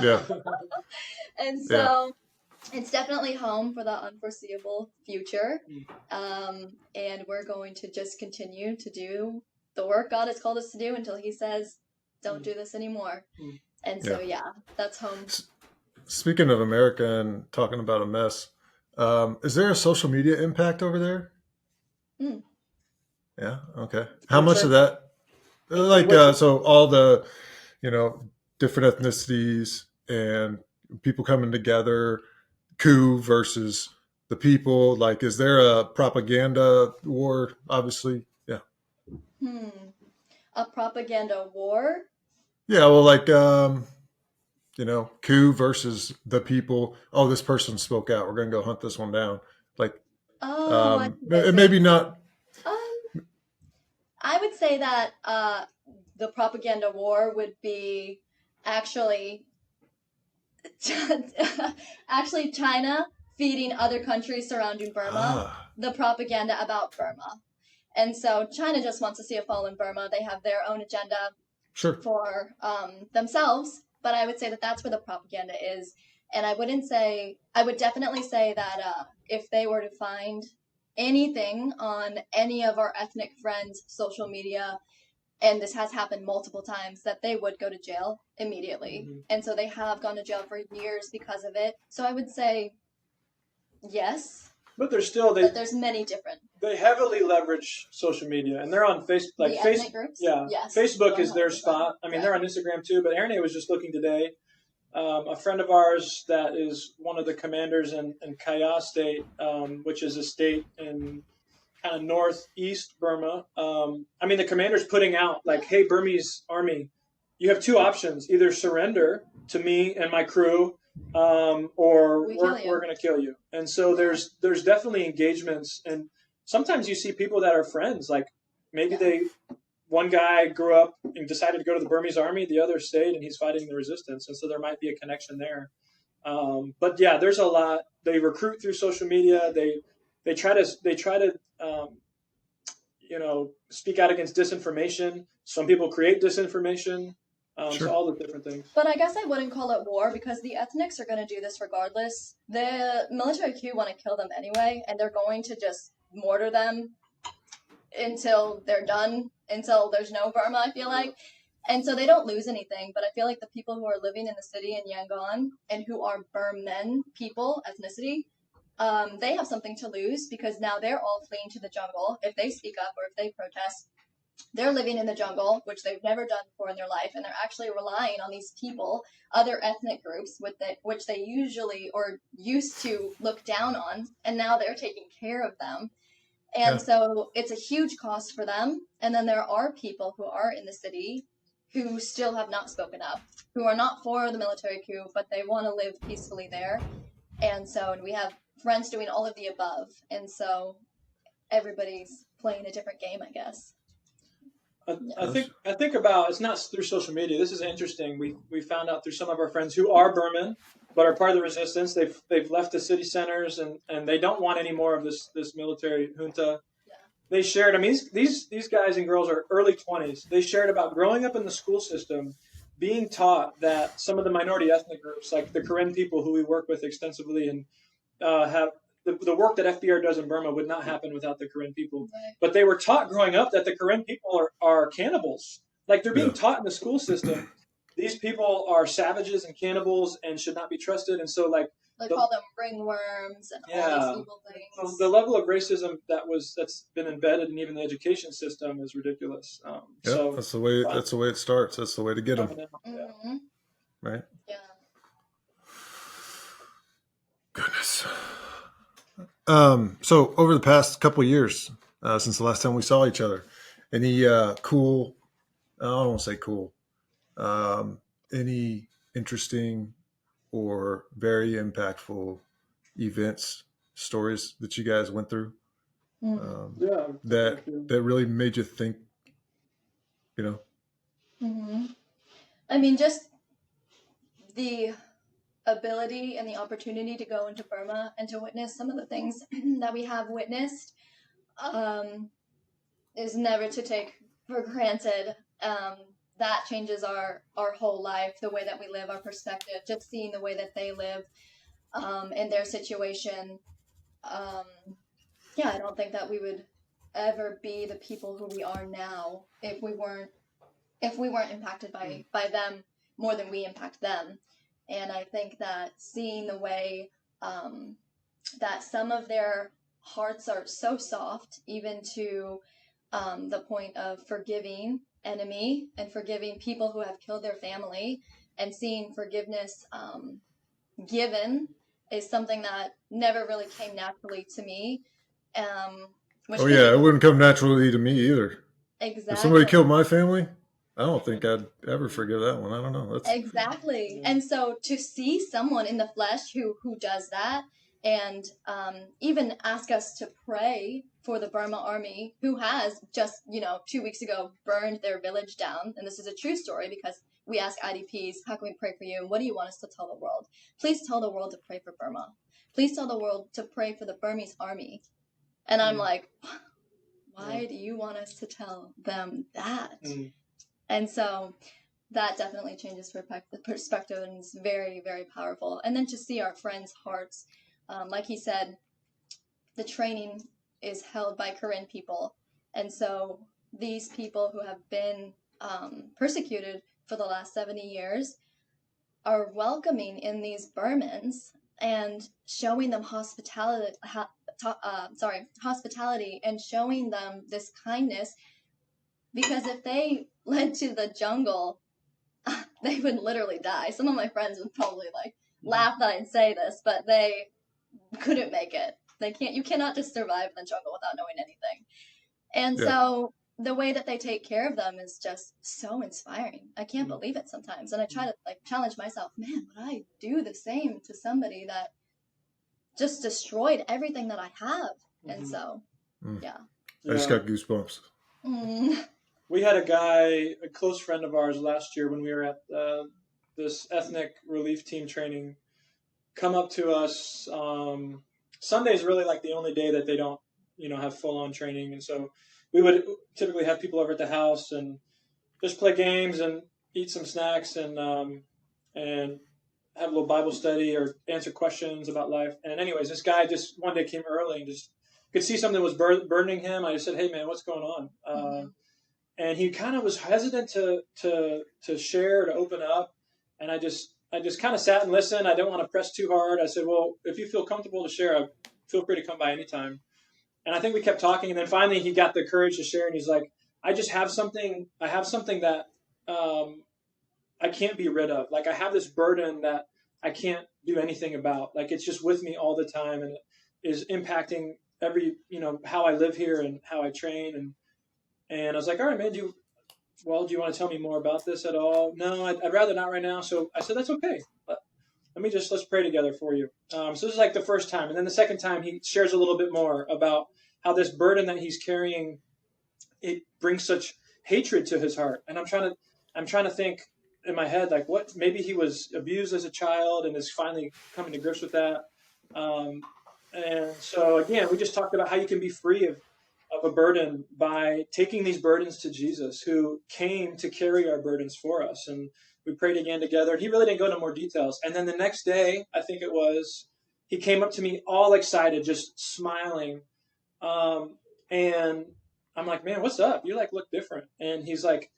Yeah. And so it's definitely home for the unforeseeable future. And we're going to just continue to do the work God has called us to do until he says, don't do this anymore. And so, that's home. Speaking of America and talking about a mess, is there a social media impact over there? Yeah. Okay. How much of that? Like, so all the, different ethnicities and people coming together, coup versus the people. Like, is there a propaganda war? Obviously. Yeah. A propaganda war? Yeah. Well, like, coup versus the people. Oh, this person spoke out. We're going to go hunt this one down. Like, maybe not. I would say that the propaganda war would be actually China feeding other countries surrounding Burma the propaganda about Burma. And so China just wants to see a fall in Burma. They have their own agenda for themselves. But I would say that that's where the propaganda is. And I would definitely say that if they were to find anything on any of our ethnic friends' social media, and this has happened multiple times, that they would go to jail immediately. And so they have gone to jail for years because of it. So I would say yes. But there's many different. They heavily leverage social media, and they're on Facebook. Like ethnic groups? Yeah. Yes. Facebook is their spot. I mean, they're on Instagram too, but Erinee was just looking today. A friend of ours that is one of the commanders in Kaya State, which is a state in kind of northeast Burma. I mean, the commander's putting out like, hey, Burmese army, you have two options. Either surrender to me and my crew, or we're going to kill you. And so there's definitely engagements. And sometimes you see people that are friends, like maybe one guy grew up and decided to go to the Burmese army, the other stayed, and he's fighting the resistance. And so there might be a connection there. But yeah, there's a lot. They recruit through social media. They try to speak out against disinformation. Some people create disinformation. So all the different things. But I guess I wouldn't call it war because the ethnics are going to do this regardless. The military coup want to kill them anyway, and they're going to just mortar them until they're done, until there's no Burma, I feel like. And so they don't lose anything, but I feel like the people who are living in the city in Yangon and who are Burman people, ethnicity, they have something to lose because now they're all fleeing to the jungle. If they speak up or if they protest, they're living in the jungle, which they've never done before in their life, and they're actually relying on these people, other ethnic groups, which they usually or used to look down on, and now they're taking care of them. And so it's a huge cost for them. And then there are people who are in the city who still have not spoken up, who are not for the military coup, but they want to live peacefully there. And so we have friends doing all of the above. And so everybody's playing a different game, I guess. I think about, it's not through social media. This is interesting. We found out through some of our friends who are Burman, but are part of the resistance. They've left the city centers and they don't want any more of this military junta. Yeah. They shared, I mean, these guys and girls are early 20s. They shared about growing up in the school system, being taught that some of the minority ethnic groups, like the Karen people who we work with extensively and have the work that FBR does in Burma would not happen without the Karen people. Right. But they were taught growing up that the Karen people are cannibals. Like they're being taught in the school system, these people are savages and cannibals and should not be trusted. And so they call them ringworms and all these evil things. So the level of racism that's been embedded in even the education system is ridiculous. So that's the way it starts. That's the way to get them. Mm-hmm. Right. Yeah. Goodness. So over the past couple of years, since the last time we saw each other, any cool, I don't want to say cool, any interesting or very impactful events, stories that you guys went through, that really made you think, Mm-hmm. I mean, just the ability and the opportunity to go into Burma and to witness some of the things that we have witnessed is never to take for granted. That changes our whole life, the way that we live, our perspective, just seeing the way that they live in their situation. I don't think that we would ever be the people who we are now if we weren't impacted by them more than we impact them. And I think that seeing the way that some of their hearts are so soft, even to the point of forgiving enemy and forgiving people who have killed their family, and seeing forgiveness given is something that never really came naturally to me. It wouldn't come naturally to me either. Exactly. If somebody killed my family, I don't think I'd ever forgive that one. I don't know. Exactly. And so to see someone in the flesh who does that, and even ask us to pray for the Burma army, who has just, 2 weeks ago burned their village down. And this is a true story, because we ask IDPs, how can we pray for you? And what do you want us to tell the world? Please tell the world to pray for Burma. Please tell the world to pray for the Burmese army. And I'm like, why do you want us to tell them that? And so that definitely changes the perspective, and it's very, very powerful. And then to see our friends' hearts, like he said, the training is held by Karen people. And so these people who have been persecuted for the last 70 years are welcoming in these Burmans and showing them hospitality and showing them this kindness, because if they went to the jungle, they would literally die. Some of my friends would probably laugh that I'd say this, but they couldn't make it. You cannot just survive in the jungle without knowing anything. And so the way that they take care of them is just so inspiring. I can't believe it sometimes. And I try to challenge myself, man, would I do the same to somebody that just destroyed everything that I have? And so, I just got goosebumps. We had a close friend of ours last year when we were at this ethnic relief team training, come up to us. Sunday's really the only day that they don't, have full-on training. And so we would typically have people over at the house and just play games and eat some snacks and have a little Bible study or answer questions about life. And anyways, this guy just one day came early and just could see something was burdening him. I just said, hey, man, what's going on? And he kind of was hesitant to share, to open up. And I just kind of sat and listened. I didn't want to press too hard. I said, well, if you feel comfortable to share, feel free to come by anytime. And I think we kept talking. And then finally he got the courage to share. And he's like, I have something that I can't be rid of. I have this burden that I can't do anything about. It's just with me all the time. And it is impacting every, how I live here and how I train. And I was like, all right, man, do you want to tell me more about this at all? No, I'd rather not right now. So I said, that's okay. Let's pray together for you. So this is the first time. And then the second time he shares a little bit more about how this burden that he's carrying, it brings such hatred to his heart. And I'm trying to think in my head, what, maybe he was abused as a child and is finally coming to grips with that. And so again, we just talked about how you can be free of a burden by taking these burdens to Jesus, who came to carry our burdens for us. And we prayed again together. And he really didn't go into more details. And then the next day, I think it was, he came up to me all excited, just smiling. And I'm like, man, what's up? You like look different. And he's like,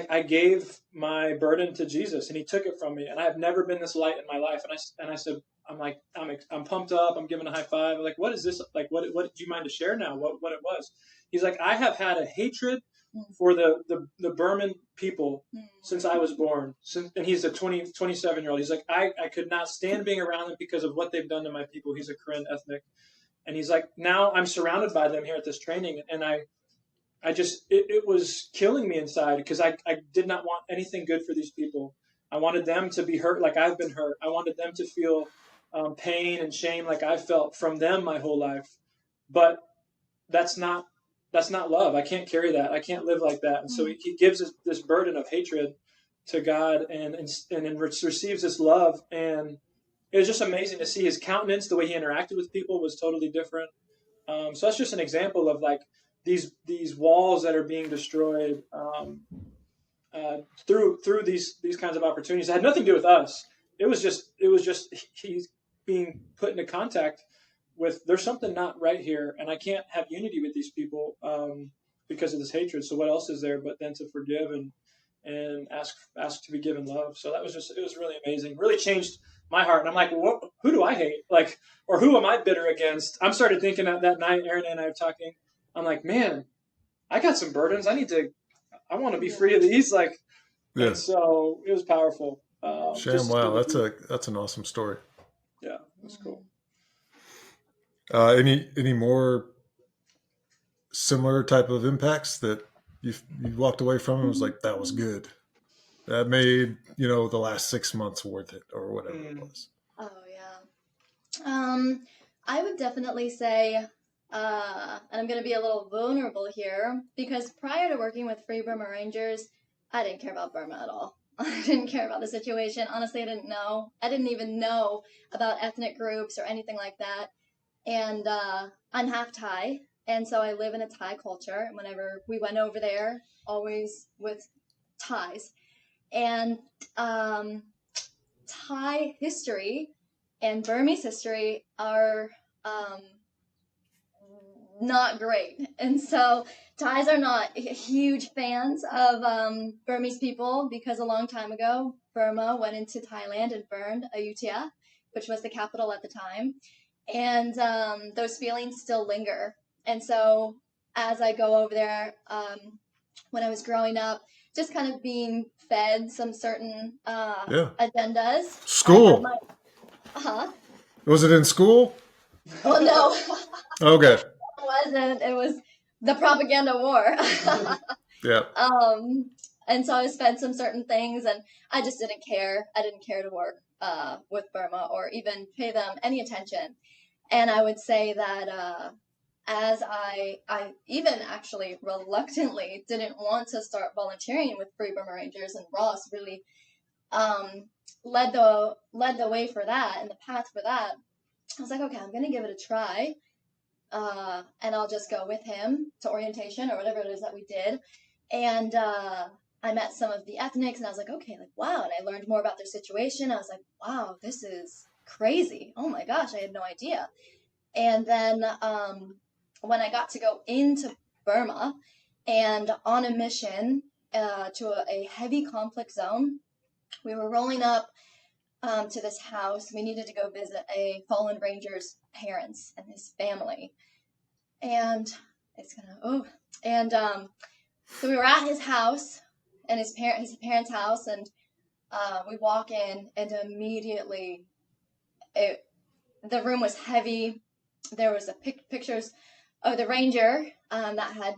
I gave my burden to Jesus and he took it from me. And I've never been this light in my life. And I said, I'm pumped up. I'm giving a high five. I'm like, what is this? Like, what do you mind to share now? What it was? He's like, I have had a hatred for the Burman people since I was born. And he's a 27-year-old. He's like, I could not stand being around them because of what they've done to my people. He's a Karen ethnic. And he's like, now I'm surrounded by them here at this training. And it was killing me inside because I did not want anything good for these people. I wanted them to be hurt like I've been hurt. I wanted them to feel pain and shame like I've felt from them my whole life. But that's not love. I can't carry that. I can't live like that. And so he gives us this burden of hatred to God and receives this love. And it was just amazing to see his countenance. The way he interacted with people was totally different. So that's just an example of like these walls that are being destroyed through these kinds of opportunities. It had nothing to do with us. It was just he's being put into contact with, there's something not right here, and I can't have unity with these people because of this hatred. So what else is there but then to forgive and ask to be given love? So it was really amazing. Really changed my heart. And I'm like, who do I hate? Like, or who am I bitter against? I started thinking that night, Erinee and I were talking. I'm like, man, I got some burdens. I want to be free of these. Like, yeah. And so it was powerful. Sham, wow, that's an awesome story. Yeah, that's cool. Any more similar type of impacts that you walked away from and was like, that was good, that made the last 6 months worth it, or whatever it was? Oh yeah, I would definitely say, and I'm going to be a little vulnerable here, because prior to working with Free Burma Rangers, I didn't care about Burma at all. I didn't care about the situation. Honestly, I didn't know. I didn't even know about ethnic groups or anything like that. And I'm half Thai, and so I live in a Thai culture. And whenever we went over there, always with Thais. And Thai history and Burmese history are not great. And so Thais are not huge fans of Burmese people, because a long time ago, Burma went into Thailand and burned Ayutthaya, which was the capital at the time. And those feelings still linger. And so as I go over there, when I was growing up, just kind of being fed some certain agendas. School. Was it in school? Oh, no. Okay. It wasn't. It was the propaganda war. Yeah. And so I was fed some certain things, and I just didn't care. I didn't care to work with Burma or even pay them any attention. And I would say that as I even actually reluctantly didn't want to start volunteering with Free Burma Rangers, and Ross really led the way for that and the path for that. I was like, okay, I'm going to give it a try. And I'll just go with him to orientation or whatever it is that we did. And I met some of the ethnics, and I was like, okay, like, wow. And I learned more about their situation. I was like, wow, this is crazy. Oh my gosh, I had no idea. And then when I got to go into Burma and on a mission to a heavy conflict zone, we were rolling up to this house. We needed to go visit a fallen ranger's parents and his family. And so we were at his house and his parents' house, and we walk in, and immediately the room was heavy. There was pictures of the ranger that had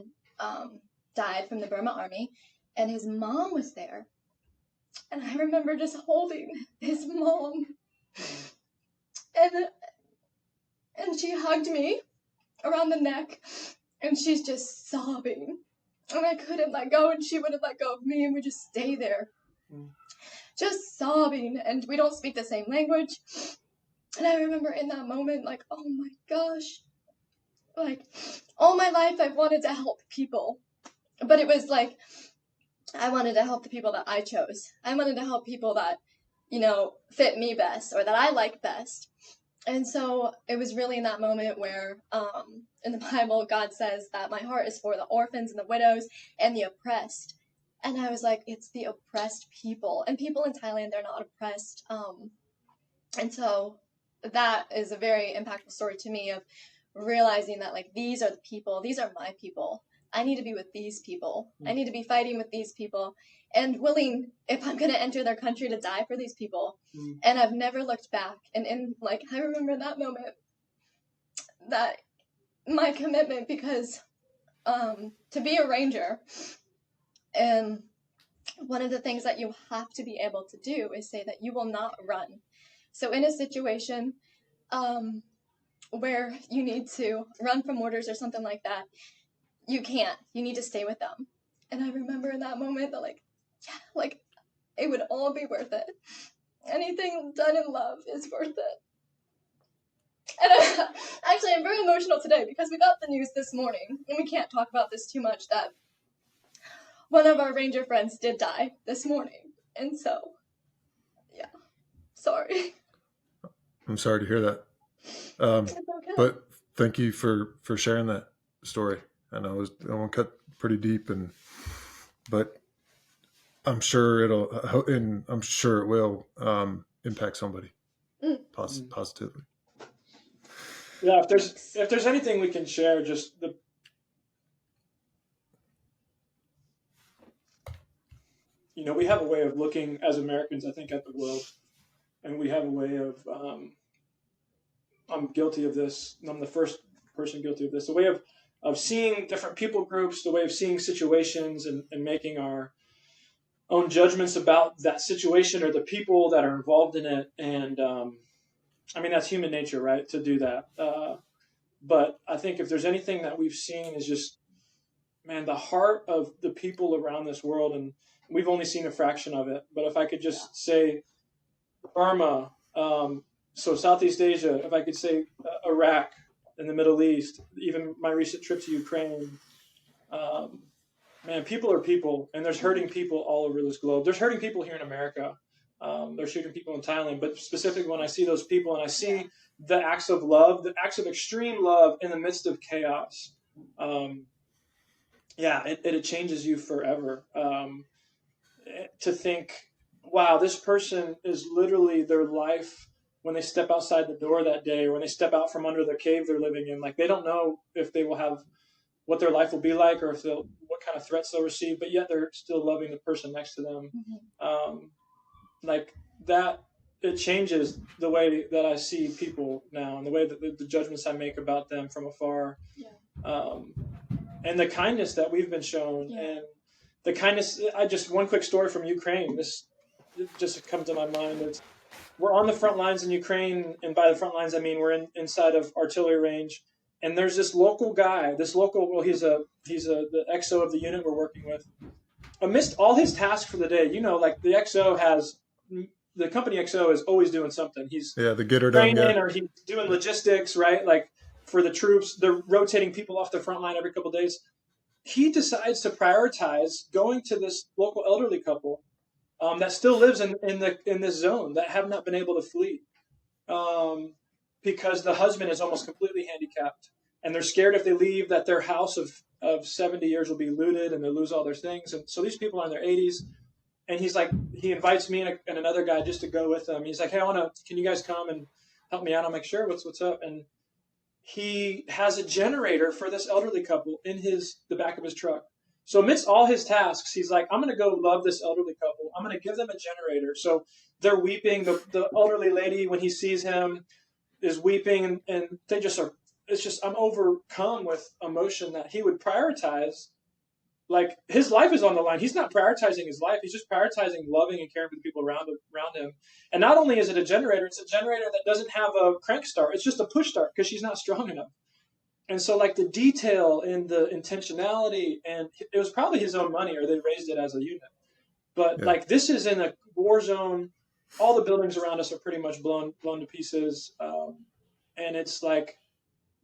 died from the Burma army, and his mom was there. And I remember just holding his mom, and she hugged me around the neck, and she's just sobbing, and I couldn't let go, and she wouldn't let go of me, and we just stay there, just sobbing, and we don't speak the same language. And I remember in that moment, like, oh my gosh, like, all my life I've wanted to help people, but it was like, I wanted to help the people that I chose. I wanted to help people that, fit me best or that I like best. And so it was really in that moment where in the Bible, God says that my heart is for the orphans and the widows and the oppressed. And I was like, it's the oppressed people. And people in Thailand, they're not oppressed. And so that is a very impactful story to me of realizing that, like, these are the people, these are my people. I need to be with these people. I need to be fighting with these people and willing, if I'm going to enter their country, to die for these people. And I've never looked back. And I remember that moment, that my commitment, because to be a ranger, and one of the things that you have to be able to do is say that you will not run. So in a situation where you need to run from orders or something like that, you can't. You need to stay with them. And I remember in that moment that, it would all be worth it. Anything done in love is worth it. And actually, I'm very emotional today because we got the news this morning, and we can't talk about this too much, that one of our ranger friends did die this morning. And so, yeah, sorry. I'm sorry to hear that. It's okay. But thank you for sharing that story. I know that one cut pretty deep, but I'm sure it will impact somebody positively. Yeah, if there's anything we can share, just we have a way of looking as Americans, I think, at the world, and we have a way of I'm guilty of this, and I'm the first person guilty of this, a way of seeing different people groups, the way of seeing situations and making our own judgments about that situation or the people that are involved in it. And that's human nature, right, to do that. But I think if there's anything that we've seen is just, man, the heart of the people around this world, and we've only seen a fraction of it. But if I could just say Burma, so Southeast Asia, if I could say Iraq, in the Middle East, even my recent trip to Ukraine, man, people are people, and there's hurting people all over this globe. There's hurting people here in America. There's hurting people in Thailand, but specifically when I see those people and I see the acts of love, the acts of extreme love in the midst of chaos, it changes you forever. To think, wow, this person is literally their life when they step outside the door that day, or when they step out from under the cave they're living in. Like, they don't know if they will have what their life will be like, or what kind of threats they'll receive, but yet they're still loving the person next to them. Like that, it changes the way that I see people now, and the way that the judgments I make about them from afar. And the kindness that we've been shown, and the kindness. One quick story from Ukraine. This just comes to my mind. We're on the front lines in Ukraine, and by the front lines I mean we're inside of artillery range. And there's this local guy. He's the XO of the unit we're working with. Amidst all his tasks for the day, like the company XO is always doing something. He's the get her done guy, or he's doing logistics, right? Like for the troops, they're rotating people off the front line every couple of days. He decides to prioritize going to this local elderly couple that still lives in this zone, that have not been able to flee, because the husband is almost completely handicapped, and they're scared if they leave that their house of 70 years will be looted and they'll lose all their things. And so these people are in their 80s, and he invites me and another guy just to go with them. He's like, hey, can you guys come and help me out? I'm like, sure, what's up? And he has a generator for this elderly couple in the back of his truck. So amidst all his tasks, he's like, I'm going to go love this elderly couple. I'm going to give them a generator. So they're weeping. The elderly lady, when he sees him, is weeping, and they just are. It's just, I'm overcome with emotion that he would prioritize. Like, his life is on the line. He's not prioritizing his life. He's just prioritizing loving and caring for the people around him. And not only is it a generator, it's a generator that doesn't have a crank start. It's just a push start because she's not strong enough. And so, like, the detail and the intentionality, and it was probably his own money, or they raised it as a unit. But like, this is in a war zone. All the buildings around us are pretty much blown to pieces. And it's like,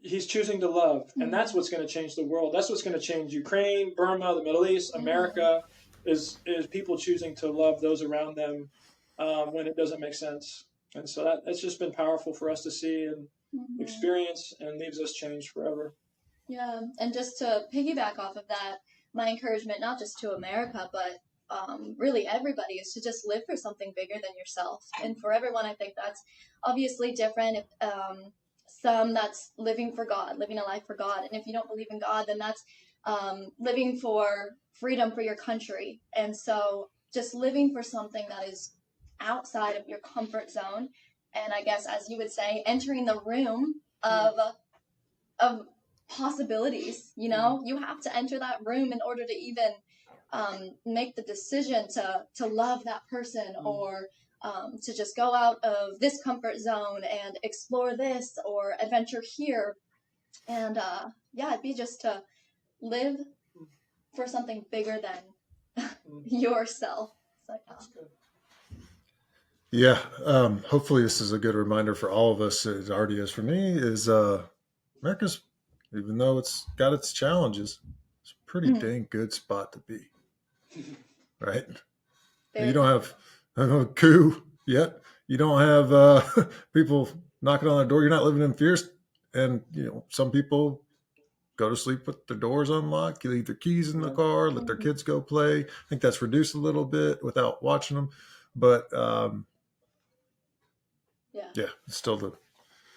he's choosing to love, and that's what's going to change the world. That's what's going to change Ukraine, Burma, the Middle East, America, is people choosing to love those around them when it doesn't make sense. And so that's just been powerful for us to see and experience, and leaves us changed forever. Yeah, and just to piggyback off of that, my encouragement, not just to America, but really everybody, is to just live for something bigger than yourself. And for everyone, I think that's obviously different. Some that's living for God, living a life for God. And if you don't believe in God, then that's living for freedom for your country. And so just living for something that is outside of your comfort zone. And I guess, as you would say, entering the room of possibilities. You know, you have to enter that room in order to even make the decision to love that person, or to just go out of this comfort zone and explore this or adventure here. And it'd be just to live for something bigger than yourself. So, yeah. Hopefully this is a good reminder for all of us. It already is for me. Is America's, even though it's got its challenges, it's a pretty dang good spot to be. Right? You don't have a coup yet. You don't have people knocking on the door. You're not living in fear. And, some people go to sleep with their doors unlocked, leave their keys in the car, let their kids go play. I think that's reduced a little bit without watching them. But, it's still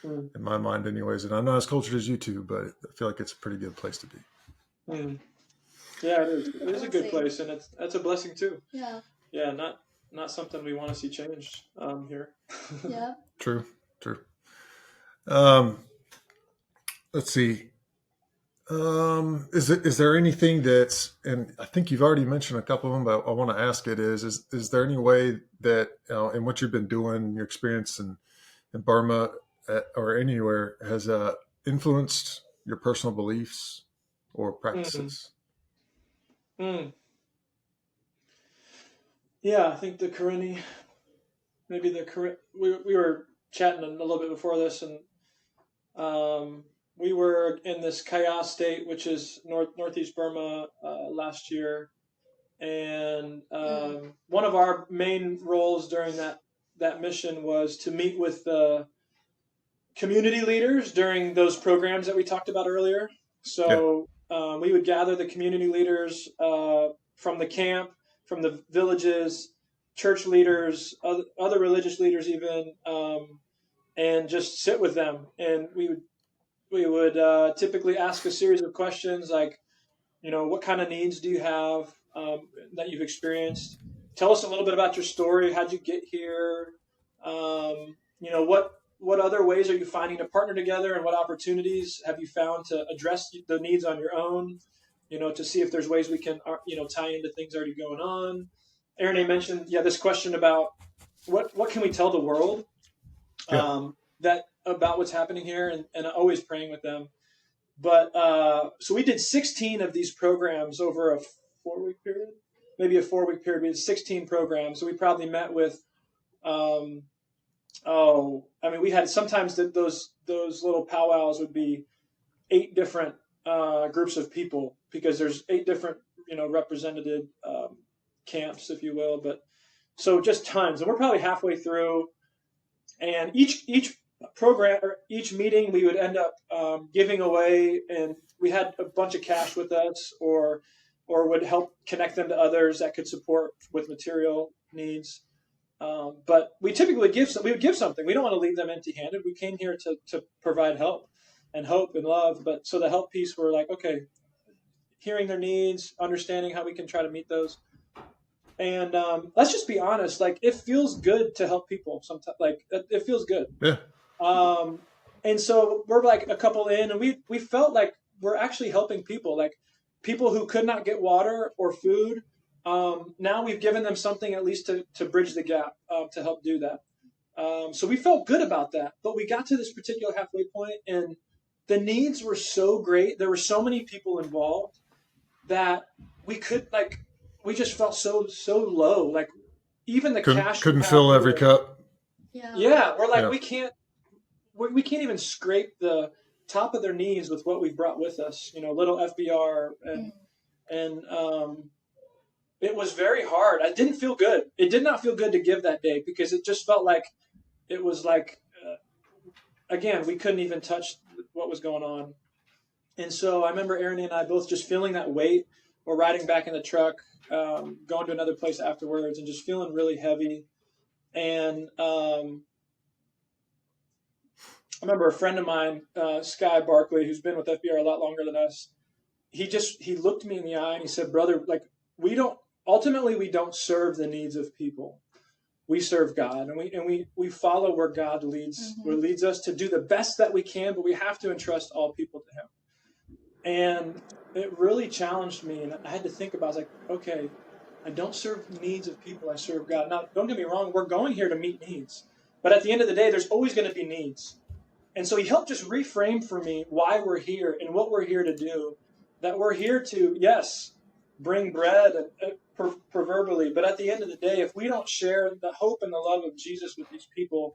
in my mind anyways. And I'm not as cultured as you two, but I feel like it's a pretty good place to be. Yeah, it is. It is a good place, and that's a blessing too. Yeah. Yeah, not something we want to see changed here. Yeah. True. Let's see. Is there anything that's, and I think you've already mentioned a couple of them, but I want to ask it is there any way that, in what you've been doing, your experience in Burma or anywhere has influenced your personal beliefs or practices? Yeah, I think we were chatting a little bit before this, and we were in this Kaya state, which is northeast Burma, last year, and one of our main roles during that mission was to meet with the community leaders during those programs that we talked about earlier. So we would gather the community leaders from the camp, from the villages, church leaders, other religious leaders even, and just sit with them. And we would typically ask a series of questions like, what kind of needs do you have that you've experienced? Tell us a little bit about your story. How'd you get here? What other ways are you finding to partner together, and what opportunities have you found to address the needs on your own? To see if there's ways we can, tie into things already going on. Erinee mentioned, this question about what can we tell the world that about what's happening here, and always praying with them. But so we did 16 of these programs over a 4-week period, maybe a 4-week period. We had 16 programs. So we probably met with, we had sometimes those little powwows would be 8 different groups of people, because there's 8 different, represented camps, if you will. But so just tons, and we're probably halfway through. And each program or each meeting, we would end up giving away, and we had a bunch of cash with us, or would help connect them to others that could support with material needs. But we typically we would give something. We don't want to leave them empty-handed. We came here to provide help and hope and love. But so the help piece, we're like, okay, hearing their needs, understanding how we can try to meet those. And let's just be honest, like, it feels good to help people sometimes. Like, it feels good. Yeah. And so we're like a couple in, and we felt like we're actually helping people, like people who could not get water or food. Now we've given them something at least to bridge the gap, to help do that. So we felt good about that. But we got to this particular halfway point, and the needs were so great. There were so many people involved that we just felt so low. Like, even the cash couldn't fill every cup. Yeah, we're like, we can't even scrape the top of their knees with what we've brought with us. Little FBR, and it was very hard. I didn't feel good. It did not feel good to give that day, because it just felt like it was like, again, we couldn't even touch what was going on. And so I remember Erinee and I both just feeling that weight. We're riding back in the truck, going to another place afterwards, and just feeling really heavy. And I remember a friend of mine, Sky Barkley, who's been with FBR a lot longer than us. He looked me in the eye and he said, "Brother, like we don't serve the needs of people. We serve God, and we follow where God leads, where leads us to do the best that we can, but we have to entrust all people to Him." And it really challenged me, and I had to think about it. I was like, okay, I don't serve the needs of people, I serve God. Now, don't get me wrong, we're going here to meet needs. But at the end of the day, there's always going to be needs. And so he helped just reframe for me why we're here and what we're here to do. That we're here to, yes, bring bread proverbially, but at the end of the day, if we don't share the hope and the love of Jesus with these people,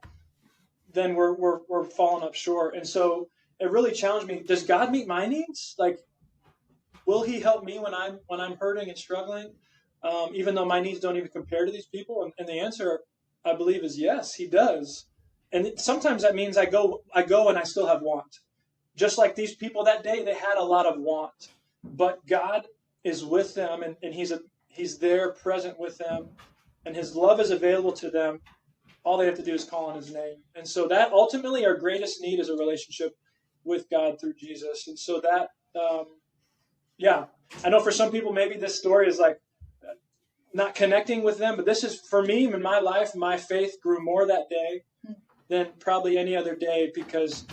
then we're falling up short. And so it really challenged me. Does God meet my needs? Like, will He help me when I'm hurting and struggling, even though my needs don't even compare to these people? And the answer, I believe, is yes, He does. And sometimes that means I go and I still have want. Just like these people that day, they had a lot of want, but God is with them, and He's there, present with them, and His love is available to them. All they have to do is call on His name. And so that ultimately our greatest need is a relationship with God through Jesus. And so that, I know for some people, maybe this story is like not connecting with them, but this is, for me, in my life, my faith grew more that day than probably any other day, because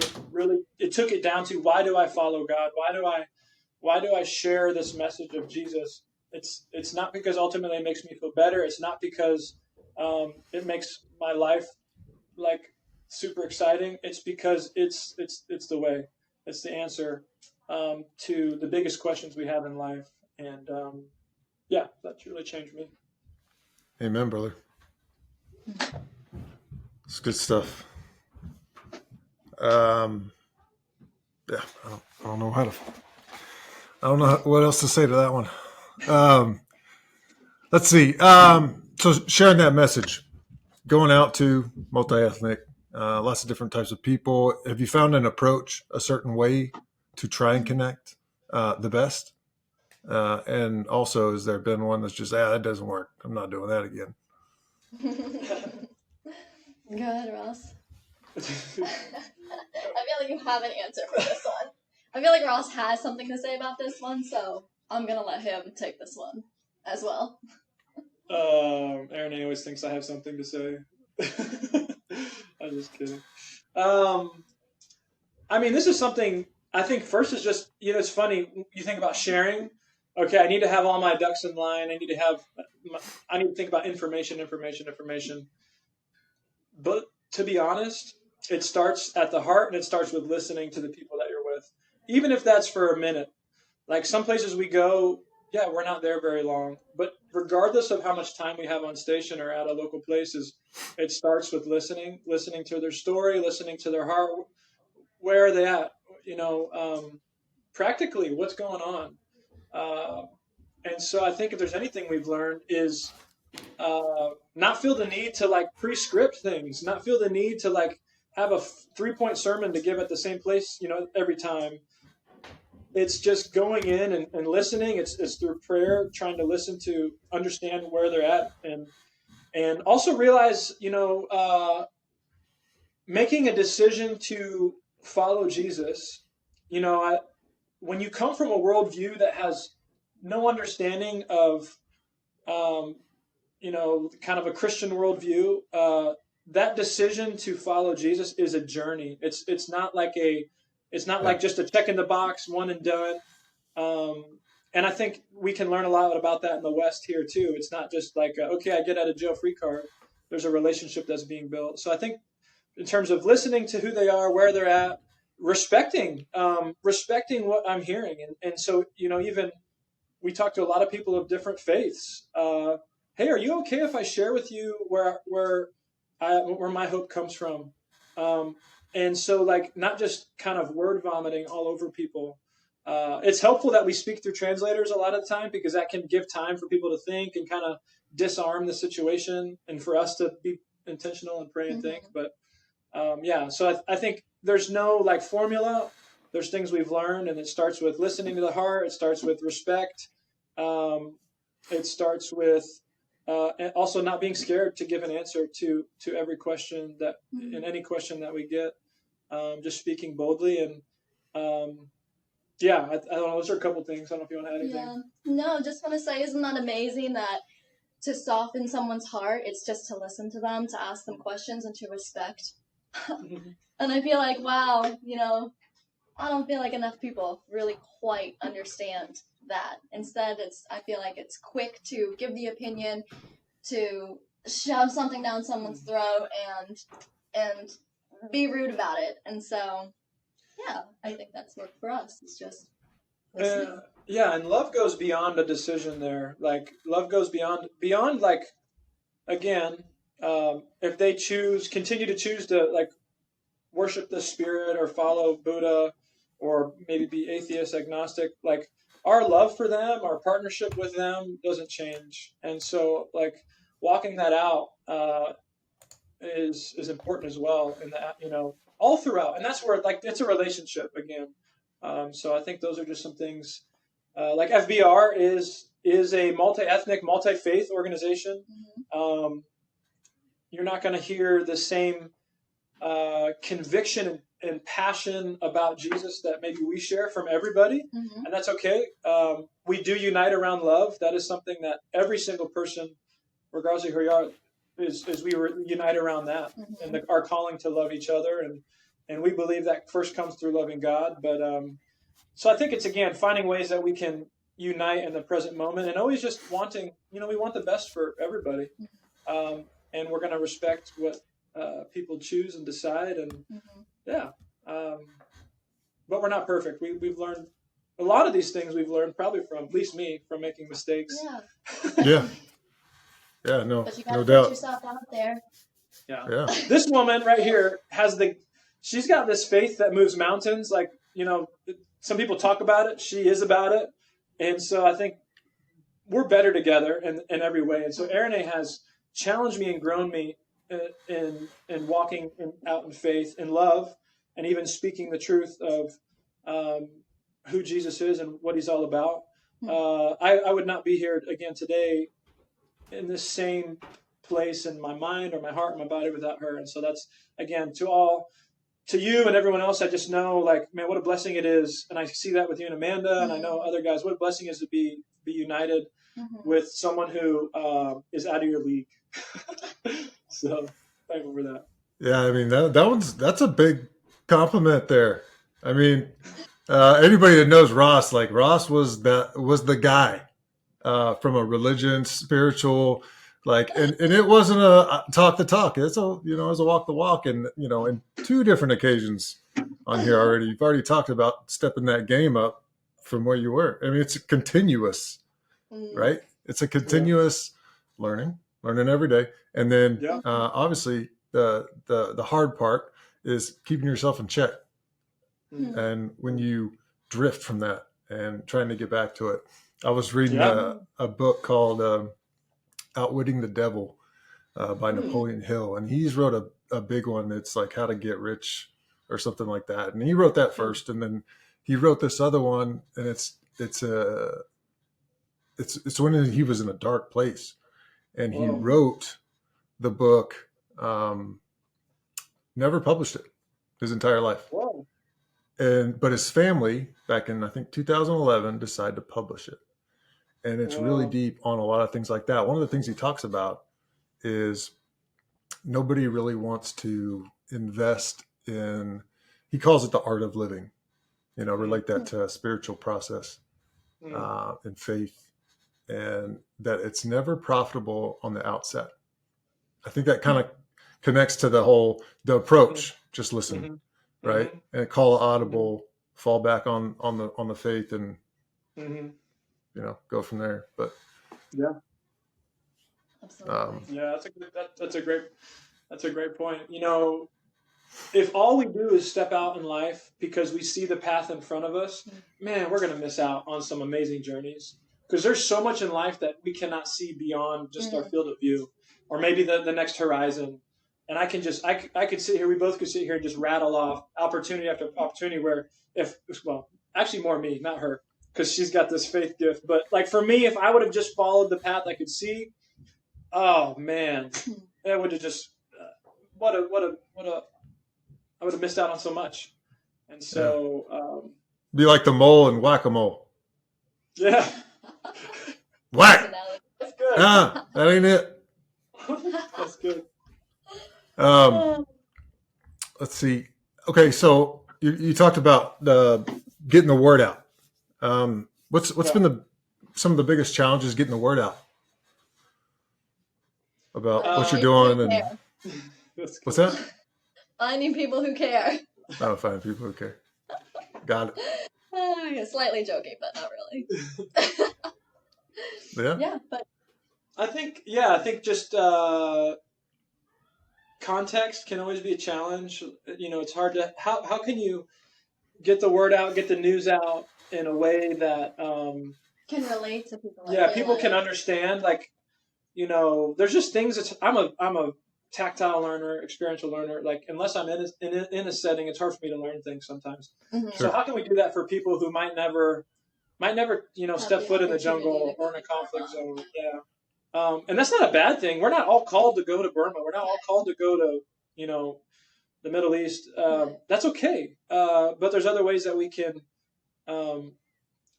it took it down to, why do I follow God? Why do I share this message of Jesus? It's not because ultimately it makes me feel better. It's not because it makes my life like super exciting. It's because it's the way. It's the answer to the biggest questions we have in life. And that's really changed me. Amen, brother. It's good stuff. I don't know I don't know what else to say to that one. Let's see. So sharing that message, going out to multi-ethnic, lots of different types of people. Have you found an approach, a certain way to try and connect the best? And also, has there been one that's just, that doesn't work, I'm not doing that again? Go ahead, Ross. I feel like you have an answer for this one. I feel like Ross has something to say about this one, so I'm going to let him take this one as well. Erinee always thinks I have something to say. I'm just kidding. I mean, this is something, I think first is just, it's funny, you think about sharing. Okay, I need to have all my ducks in line. I need to think about information. But to be honest, it starts at the heart, and it starts with listening to the people that you're with. Even if that's for a minute. Like some places we go, we're not there very long. But regardless of how much time we have on station or at a local places, it starts with listening to their story, listening to their heart. Where are they at? Practically, what's going on? And so I think if there's anything we've learned is not feel the need to like pre-script things, not feel the need to like have a 3-point sermon to give at the same place, every time. It's just going in and listening. It's through prayer, trying to listen to understand where they're at, and also realize, making a decision to follow Jesus. When you come from a worldview that has no understanding of, kind of a Christian worldview, that decision to follow Jesus is a journey. It's not like like just a check in the box, one and done. And I think we can learn a lot about that in the West here too. It's not just like, I get out of jail free card. There's a relationship that's being built. So I think in terms of listening to who they are, where they're at, respecting what I'm hearing. And so, even we talk to a lot of people of different faiths. Hey, are you okay if I share with you where my hope comes from? And so, like, not just kind of word vomiting all over people. It's helpful that we speak through translators a lot of the time, because that can give time for people to think and kind of disarm the situation, and for us to be intentional and pray and think. But So I think there's no like formula. There's things we've learned, and it starts with listening to the heart. It starts with respect. It starts with and also not being scared to give an answer to every question that in any question that we get. Just speaking boldly and I don't know. Those are a couple things. I don't know if you want to add anything. Yeah. No, just want to say, isn't that amazing that to soften someone's heart, it's just to listen to them, to ask them questions, and to respect. And I feel like, wow, I don't feel like enough people really quite understand that. Instead, I feel like it's quick to give the opinion, to shove something down someone's throat, and be rude about it. And so, yeah, I think that's worked for us. It's just listening. And love goes beyond a decision there. Like, love goes beyond like, again, if they continue to choose to, like, worship the spirit or follow Buddha or maybe be atheist, agnostic, like, our love for them, our partnership with them doesn't change. And so, like, walking that out is important as well in that, all throughout. And that's where, like, it's a relationship again. So I think those are just some things. Like FBR is a multi-ethnic, multi-faith organization. You're not going to hear the same conviction and passion about Jesus that maybe we share from everybody, and that's okay. We do unite around love. That is something that every single person, regardless of who you are, is we unite around that, and our calling to love each other, and we believe that first comes through loving God. But so I think it's, again, finding ways that we can unite in the present moment, and always just wanting, we want the best for everybody, and we're going to respect what people choose and decide, and but we're not perfect. We've learned a lot of these things. We've learned probably from, at least me, from making mistakes. No, but you gotta no put doubt. yourself out there. This woman right here she's got this faith that moves mountains. Like, some people talk about it. She is about it. And so I think we're better together in every way. And so Erinee has challenged me and grown me in walking out in faith, in love, and even speaking the truth of who Jesus is and what he's all about. I would not be here again today in this same place in my mind or my heart and my body without her. And so that's, again, to you and everyone else, I just know, like, man, what a blessing it is. And I see that with you and Amanda, and I know other guys, what a blessing it is to be united with someone who is out of your league. So thankful for that. Yeah, I mean, that's a big compliment there. I mean, anybody that knows Ross, like, Ross was the guy from a religion, spiritual, like, and it wasn't a talk the talk. It's it was a walk the walk. And, in 2 different occasions on here already, you've already talked about stepping that game up from where you were. I mean, it's continuous, right? It's a continuous learning every day. And then obviously the hard part is keeping yourself in check. And when you drift from that and trying to get back to it. I was reading a book called Outwitting the Devil by Napoleon Hill, and he's wrote a big one. It's like How to Get Rich or something like that. And he wrote that first, and then he wrote this other one, and it's when he was in a dark place, and he wrote the book, never published it his entire life. But his family, back in, I think, 2011, decided to publish it. And it's really deep on a lot of things like that. One of the things he talks about is nobody really wants to invest in, he calls it the art of living, relate that to a spiritual process and faith, and that it's never profitable on the outset. I think that kind of connects to the approach, just listen, right? And call audible, fall back on the faith, and go from there. But absolutely. That's a great point. If all we do is step out in life because we see the path in front of us, man, we're going to miss out on some amazing journeys, because there's so much in life that we cannot see beyond just our field of view, or maybe the next horizon. And I could sit here, we both could sit here and just rattle off opportunity after opportunity where actually more me, not her, because she's got this faith gift. But like for me, if I would have just followed the path I could see, oh man, it would have just, I would have missed out on so much. And so, be like the mole and whack-a-mole. Yeah. Whack. That's good. That ain't it. That's good. Let's see. Okay, so you talked about getting the word out. What's been some of the biggest challenges getting the word out about what you're doing? And what's that? Finding people who care. Oh, finding people who care. Got it. Slightly joking, but not really. Yeah, but I think just context can always be a challenge. You know, it's hard to how can you get the word out, get the news out in a way that can relate to people. People can understand. Like, you know, there's just things that I'm a tactile learner, experiential learner. Like, unless I'm in a setting, it's hard for me to learn things sometimes. Mm-hmm. So how can we do that for people who might never, step foot in the jungle or in a conflict zone? Yeah. And that's not a bad thing. We're not all called to go to Burma. We're not all called to go to, the Middle East. That's okay. But there's other ways that we can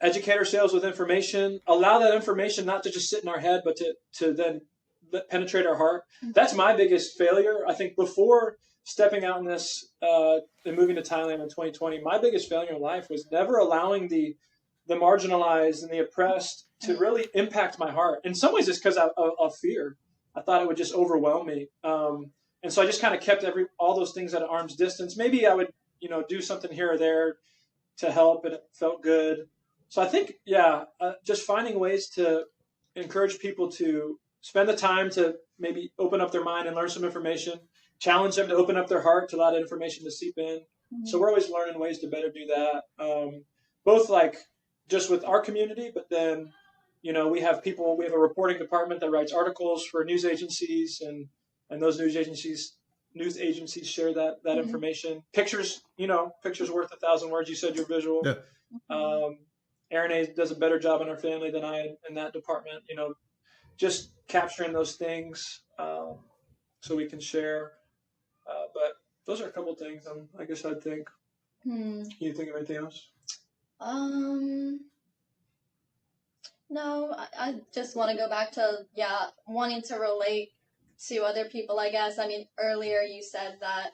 educate ourselves with information, allow that information not to just sit in our head, but to then penetrate our heart. That's my biggest failure. I think before stepping out in this and moving to Thailand in 2020, my biggest failure in life was never allowing the marginalized and the oppressed to really impact my heart. In some ways, it's because of fear. I thought it would just overwhelm me. And so I just kind of kept all those things at arm's distance. Maybe I would, do something here or there to help, and it felt good. So I think, just finding ways to encourage people to spend the time to maybe open up their mind and learn some information, challenge them to open up their heart to allow that information to seep in. Mm-hmm. So we're always learning ways to better do that, both like just with our community, but then, we have a reporting department that writes articles for news agencies, and those news agencies share that mm-hmm. information. Pictures worth 1,000 words. You said you're visual. Yeah. Erinee does a better job in our family than I in that department, just capturing those things so we can share. But those are a couple things I guess I'd think. Can you think of anything else? No, I just want to go back to, wanting to relate to other people, I guess. I mean, earlier you said that,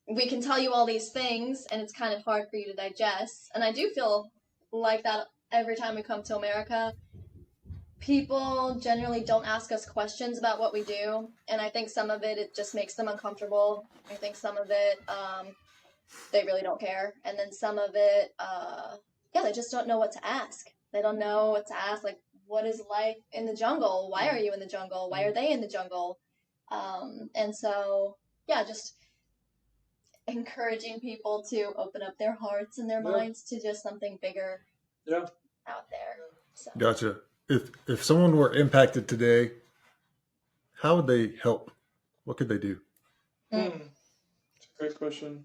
we can tell you all these things and it's kind of hard for you to digest. And I do feel like that every time we come to America. People generally don't ask us questions about what we do. And I think some of it just makes them uncomfortable. I think some of it, they really don't care. And then some of it, they just don't know what to ask. They don't know what to ask. Like, what is life in the jungle? Why are you in the jungle? Why are they in the jungle? And so, just encouraging people to open up their hearts and their minds to just something bigger out there. So. Gotcha. If someone were impacted today, how would they help? What could they do? That's a great question.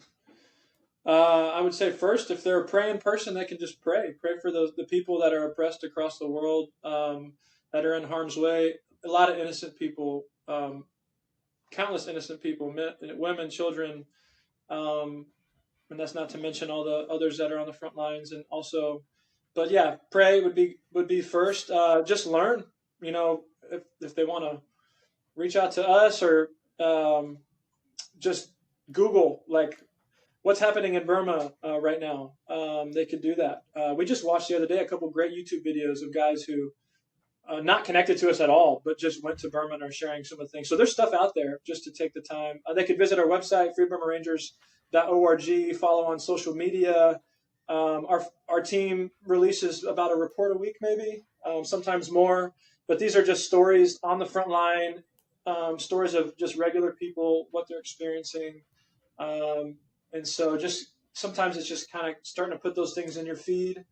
I would say first, if they're a praying person, they can just pray. Pray for the people that are oppressed across the world, that are in harm's way. A lot of innocent people, countless innocent people, men, women, children, and that's not to mention all the others that are on the front lines. And also, but pray would be first. Just learn, if they want to reach out to us or just Google what's happening in Burma right now. They could do that. We just watched the other day a couple great YouTube videos of guys who not connected to us at all, but just went to Burma and are sharing some of the things. So there's stuff out there just to take the time. They could visit our website, freeburmarangers.org, follow on social media. Our team releases about a report a week, maybe, sometimes more. But these are just stories on the front line, stories of just regular people, what they're experiencing. And so just sometimes it's just kind of starting to put those things in your feed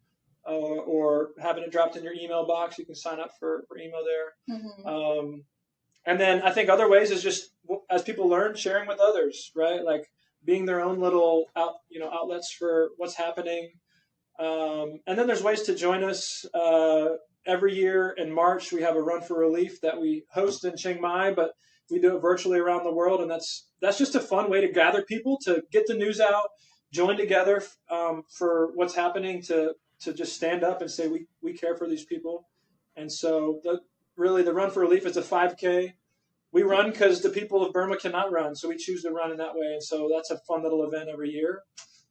or having it dropped in your email box. You can sign up for email there. Mm-hmm. And then I think other ways is just, as people learn, sharing with others, right? Like being their own little outlets for what's happening. And then there's ways to join us. Every year in March, we have a Run for Relief that we host in Chiang Mai, but we do it virtually around the world. And that's just a fun way to gather people, to get the news out, join together for what's happening, to just stand up and say, we care for these people. And so the Run for Relief is a 5K. We run because the people of Burma cannot run, so we choose to run in that way. And so that's a fun little event every year.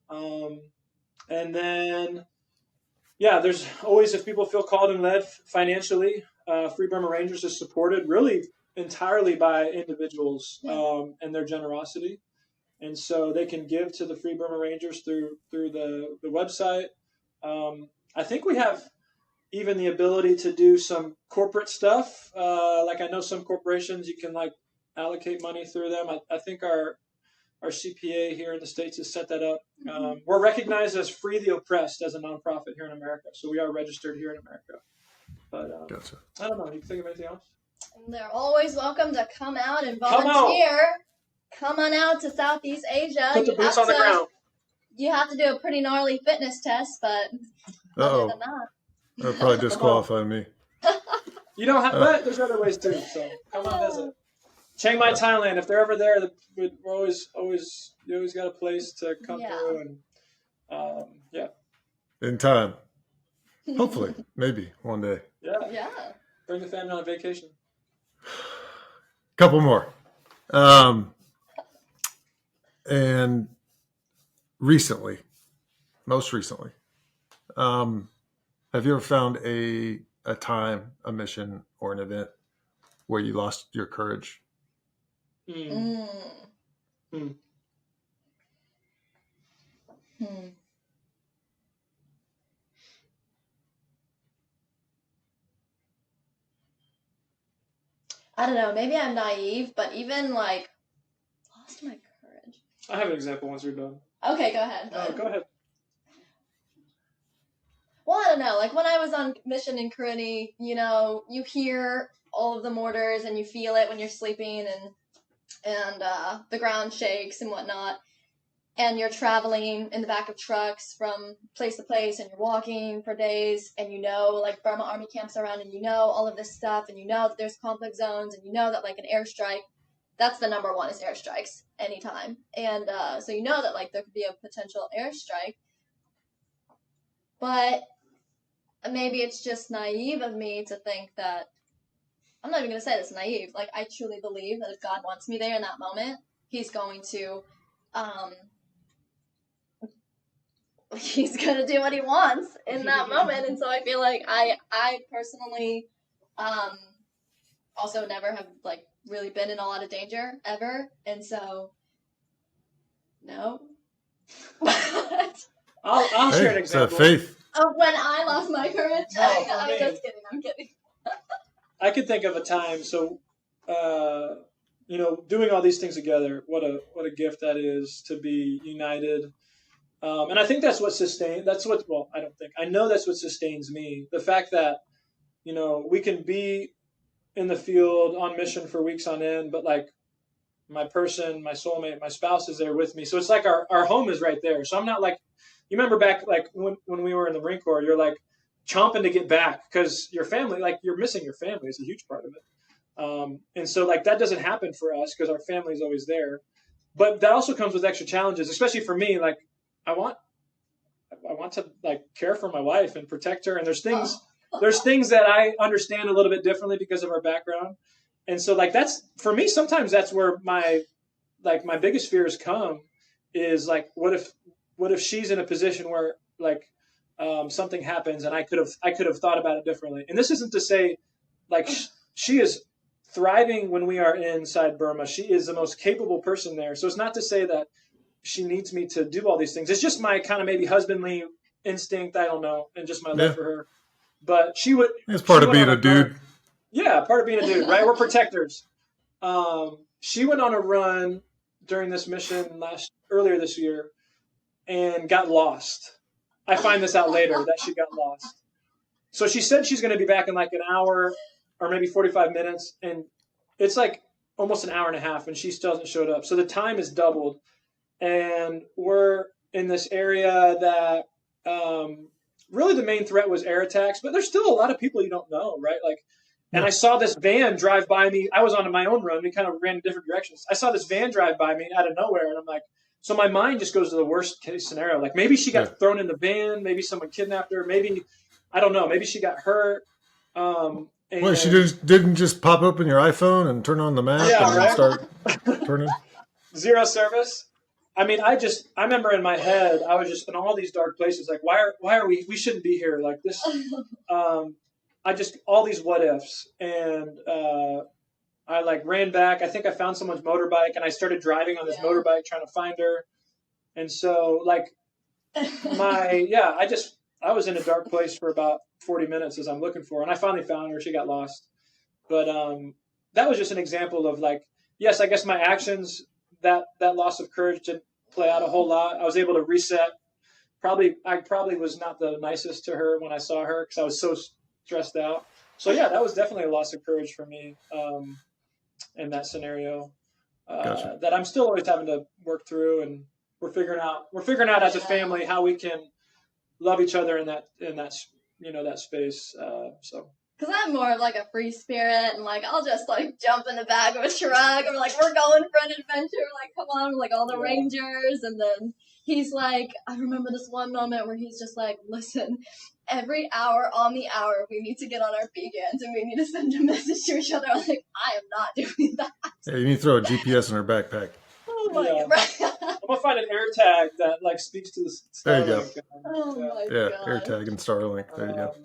And then, there's always, if people feel called and led financially, Free Burma Rangers is supported really entirely by individuals and their generosity. And so they can give to the Free Burma Rangers through the website. I think we have even the ability to do some corporate stuff. Like I know some corporations, you can like allocate money through them. I think our CPA here in the States has set that up. We're recognized as Free the Oppressed as a nonprofit here in America. So we are registered here in America. But Gotcha. I don't know. You can think of anything else? They're always welcome to come out and volunteer. Come on out to Southeast Asia. Put the boots on the ground. You have to do a pretty gnarly fitness test, but other than that. That'll probably disqualify me. You don't have, but there's other ways too. So come on, visit. Chiang Mai, Thailand. If they're ever there, we're always you always got a place to come through, and in time, hopefully, maybe one day. Yeah. Bring the family on a vacation. Couple more, and most recently, have you ever found a time, a mission, or an event where you lost your courage? I don't know. Maybe I'm naive, but even like lost my courage. I have an example once you're done. Okay, go ahead. Go ahead. Well, I don't know. Like when I was on mission in Erinee, you hear all of the mortars and you feel it when you're sleeping, and the ground shakes and whatnot. And you're traveling in the back of trucks from place to place, and you're walking for days, and like Burma army camps around, and all of this stuff, and that there's conflict zones, and that like an airstrike, that's the number one, is airstrikes anytime. And so that like there could be a potential airstrike. But maybe it's just naive of me to think that, I'm not even going to say this naive, like I truly believe that if God wants me there in that moment, he's going to do what he wants in that moment. And so I feel like I personally also never have like really been in a lot of danger ever, and so no. I'll share an example. Faith. When I lost my courage. No, I'm just kidding. I'm kidding. I could think of a time. So, doing all these things together, what a gift that is, to be united. And I think that's what I know that's what sustains me. The fact that, we can be in the field on mission for weeks on end, but like my person, my soulmate, my spouse is there with me. So it's like our home is right there. So I'm not like, you remember back like when we were in the Marine Corps, you're like chomping to get back because your family, like you're missing your family is a huge part of it. And so like that doesn't happen for us because our family is always there. But that also comes with extra challenges, especially for me. Like I want to like care for my wife and protect her. And there's things that I understand a little bit differently because of our background. And so like that's, for me, sometimes that's where my biggest fears come, is like, what if she's in a position where like something happens and I could have thought about it differently. And this isn't to say like she is thriving when we are inside Burma. She is the most capable person there. So it's not to say that she needs me to do all these things. It's just my kind of maybe husbandly instinct. I don't know. And just my love for her. But she would. It's part of being a dude. Yeah, part of being a dude, right? We're protectors. She went on a run during this mission earlier this year and got lost. I find this out later that she got lost. So she said she's going to be back in like an hour or maybe 45 minutes. And it's like almost an hour and a half, and she still hasn't showed up. So the time is doubled, and we're in this area that really the main threat was air attacks, but there's still a lot of people you don't know, right? Like, and I saw this van drive by me. I was on my own run. We kind of ran in different directions. I saw this van drive by me out of nowhere, and I'm like, so my mind just goes to the worst case scenario. Like maybe she got thrown in the van. Maybe someone kidnapped her. Maybe, I don't know. Maybe she got hurt. Wait, she didn't just pop open your iPhone and turn on the map and start turning? Zero service. I mean, I remember in my head, I was just in all these dark places. Like, why are we shouldn't be here like this. All these what ifs. And, I like ran back. I think I found someone's motorbike and I started driving on this motorbike trying to find her. And so like I was in a dark place for about 40 minutes as I'm looking for her. And I finally found her. She got lost. But that was just an example of like, yes, I guess my actions, that loss of courage didn't play out a whole lot. I was able to reset. I probably was not the nicest to her when I saw her because I was so stressed out. So yeah, that was definitely a loss of courage for me in that scenario that I'm still always having to work through, and we're figuring out as a family how we can love each other in that that space. Because I'm more of like a free spirit, and like I'll just like jump in the back of a truck, or like we're going for an adventure, like come on, like all the Rangers, and then he's like, I remember this one moment where he's just like, listen, every hour on the hour we need to get on our beacons and we need to send a message to each other. I'm like, I am not doing that. Yeah, you need to throw a GPS in her backpack. Oh my God. I'm gonna find an air tag that like speaks to the Starlink. There you go. Oh my God. Air tag and Starlink. There you go.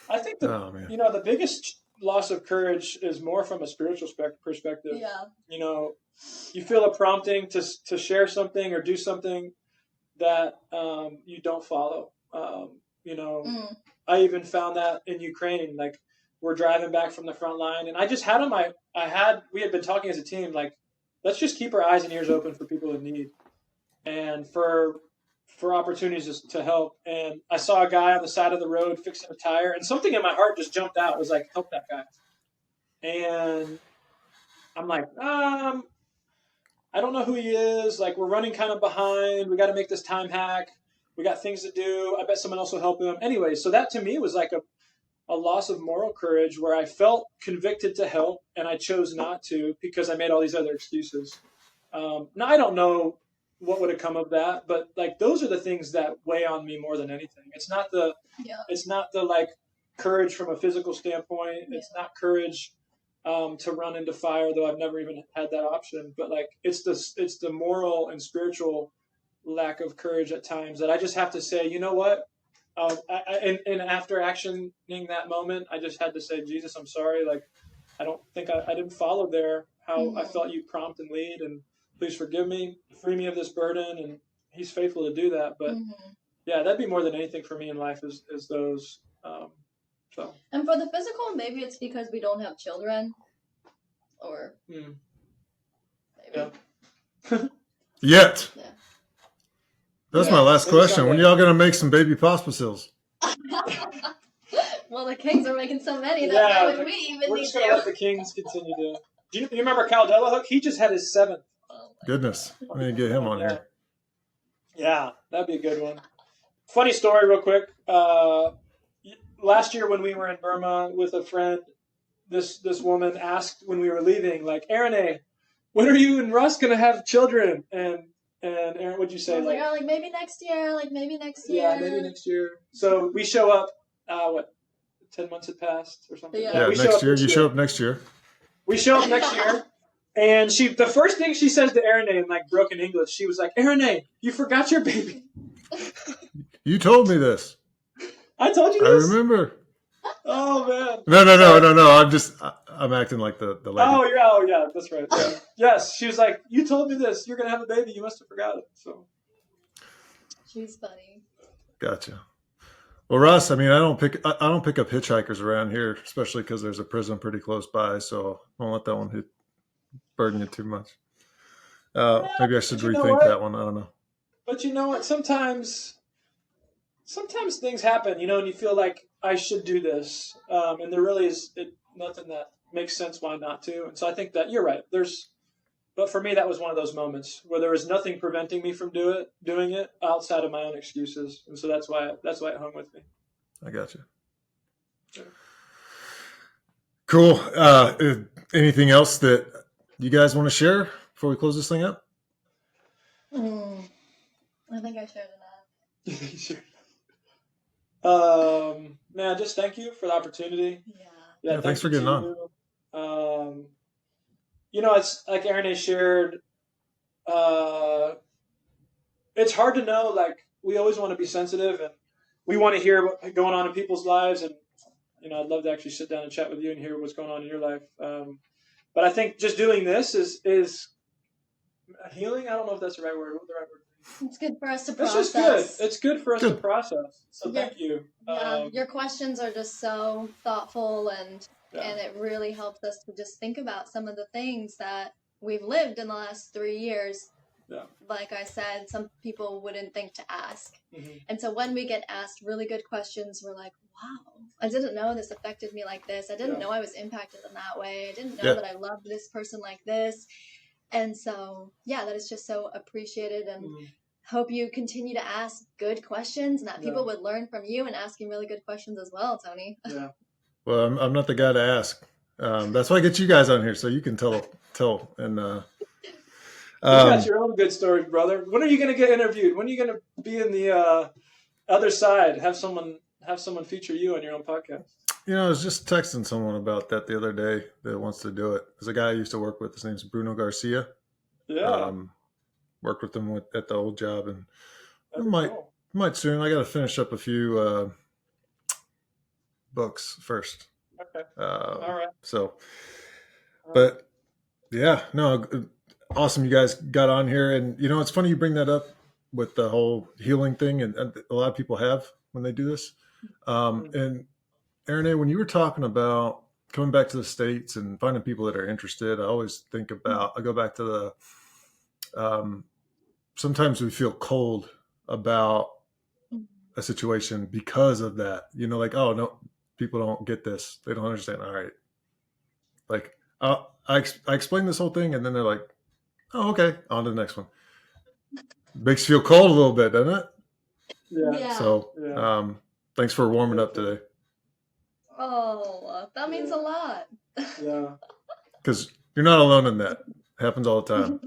I think the biggest loss of courage is more from a spiritual perspective. Yeah. You feel a prompting to share something or do something that you don't follow. I even found that in Ukraine. Like we're driving back from the front line, and I just had we had been talking as a team, like, let's just keep our eyes and ears open for people in need and for opportunities to help. And I saw a guy on the side of the road fixing a tire, and something in my heart just jumped out. It was like, help that guy. And I'm like, I don't know who he is. Like, we're running kind of behind. We got to make this time hack. We got things to do. I bet someone else will help him. Anyway, so that to me was like a loss of moral courage where I felt convicted to help and I chose not to because I made all these other excuses. Now, I don't know what would have come of that, but like those are the things that weigh on me more than anything. It's not the like courage from a physical standpoint. It's not courage to run into fire, though I've never even had that option. But like it's the moral and spiritual lack of courage at times that I just have to say, you know what? And after actioning that moment, I just had to say, Jesus, I'm sorry. Like, I don't think I didn't follow there how I felt you prompt and lead, and please forgive me, free me of this burden. And he's faithful to do that. But yeah, that'd be more than anything for me in life is those. So. And for the physical, maybe it's because we don't have children, or maybe. Yeah. Yet. Yeah. That's my last question. When y'all gonna make some baby Pospisils? Well, the Kings are making so many that we even we're need just gonna let the Kings continue to. Do you remember Cal Delahook? He just had his 7th. Goodness, I need to get him on here. Yeah, that'd be a good one. Funny story, real quick. Last year when we were in Burma with a friend, this woman asked when we were leaving, like, Erinee, when are you and Russ gonna have children? And Aaron, what'd you say? I was like, maybe next year. Like, maybe next year. Yeah, maybe next year. So we show up, 10 months had passed or something? Yeah, next year. You show up next year. We show up next year. And the first thing she says to Erinee in like broken English, she was like, Erinee, you forgot your baby. You told me this. I told you this? I remember. Oh, man. No. I'm acting like the lady. Oh, yeah, that's right. Yeah. Yes, she was like, you told me this. You're going to have a baby. You must have forgot it. So she's funny. Gotcha. Well, Russ, I mean, I don't pick up hitchhikers around here, especially because there's a prison pretty close by. So don't let that one burden you too much. Maybe I should rethink that one. I don't know. But you know what? Sometimes things happen, and you feel like I should do this, and there really is nothing that makes sense why not to. And so I think that you're right. But for me, that was one of those moments where there was nothing preventing me from doing it outside of my own excuses. And so that's why it hung with me. I got you. Cool. Anything else that you guys want to share before we close this thing up? I think I shared enough. Sure. Man, just thank you for the opportunity. Yeah, thanks for getting on. It's like Erinee shared. It's hard to know. Like, we always want to be sensitive, and we want to hear what's going on in people's lives. And I'd love to actually sit down and chat with you and hear what's going on in your life. But I think just doing this is healing. I don't know if that's the right word. What the right word? It's good for us to process. It's just good. It's good for us to process. So thank you. Yeah, your questions are just so thoughtful, and it really helps us to just think about some of the things that we've lived in the last 3 years. Yeah. Like I said, some people wouldn't think to ask. Mm-hmm. And so when we get asked really good questions, we're like, wow, I didn't know this affected me like this. I didn't know I was impacted in that way. I didn't know that I loved this person like this. And so, that is just so appreciated, and hope you continue to ask good questions, and that people would learn from you and asking really good questions as well, Tony. Yeah. Well, I'm not the guy to ask. That's why I get you guys on here, so you can tell. And you got your own good stories, brother. When are you going to get interviewed? When are you going to be in the other side? Have someone feature you on your own podcast? I was just texting someone about that the other day that wants to do it. There's a guy I used to work with. His name's Bruno Garcia. Yeah. Worked with him at the old job, and I might soon. I got to finish up a few books first. Okay. All right. So, but awesome. You guys got on here, and it's funny you bring that up with the whole healing thing, and a lot of people have when they do this. And Erinee, when you were talking about coming back to the States and finding people that are interested, I always think about, I go back to the, sometimes we feel cold about a situation because of that, like, oh no, people don't get this. They don't understand. All right. Like, I explain this whole thing, and then they're like, oh, okay, on to the next one. Makes you feel cold a little bit, doesn't it? Yeah. So, thanks for warming up today. Oh, that means a lot. Yeah. Because you're not alone in that. It happens all the time.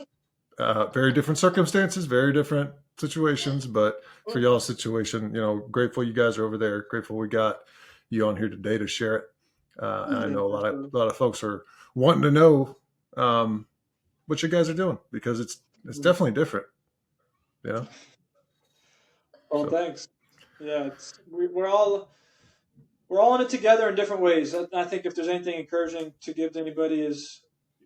Very different circumstances, very different situations, but for y'all's situation, grateful you guys are over there. Grateful we got you on here today to share it. And I know a lot of folks are wanting to know what you guys are doing, because it's definitely different. Oh, thanks. Yeah, we're all in it together in different ways. I think if there's anything encouraging to give to anybody is,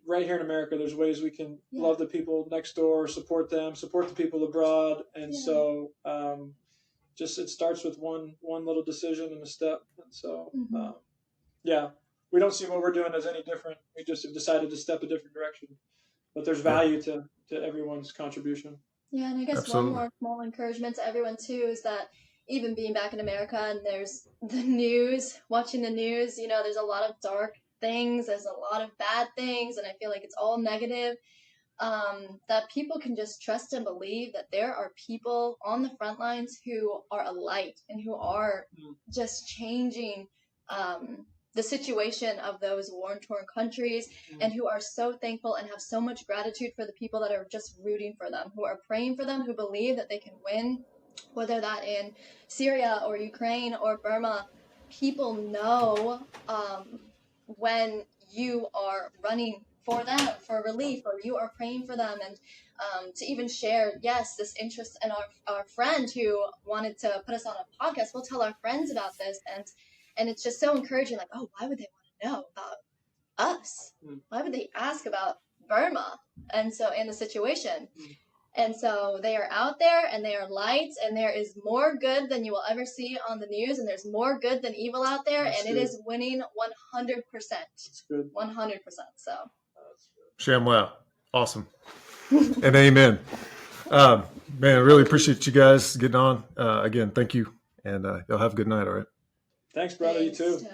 right here in America, there's ways we can love the people next door, support them, support the people abroad. And so it starts with one little decision and a step. And so, we don't see what we're doing as any different. We just have decided to step a different direction. But there's value to everyone's contribution. Yeah, and I guess one more small encouragement to everyone, too, is that even being back in America, and there's the news, watching the news, there's a lot of dark things, there's a lot of bad things, and I feel like it's all negative, that people can just trust and believe that there are people on the front lines who are a light and who are just changing the situation of those war-torn countries, and who are so thankful and have so much gratitude for the people that are just rooting for them, who are praying for them, who believe that they can win, whether that in Syria or Ukraine or Burma. People know when you are running for them, for relief, or you are praying for them, and to even share, this interest in our friend who wanted to put us on a podcast. We'll tell our friends about this, and it's just so encouraging, like, oh, why would they want to know about us? Why would they ask about Burma? And so, in the situation. And so they are out there, and they are lights, and there is more good than you will ever see on the news, and there's more good than evil out there. That's and good. It is winning 100%. That's good. 100%. So. ShamWow. Awesome. And amen. Man, I really appreciate you guys getting on. Again, thank you. And y'all have a good night, all right? Thanks, brother. You too.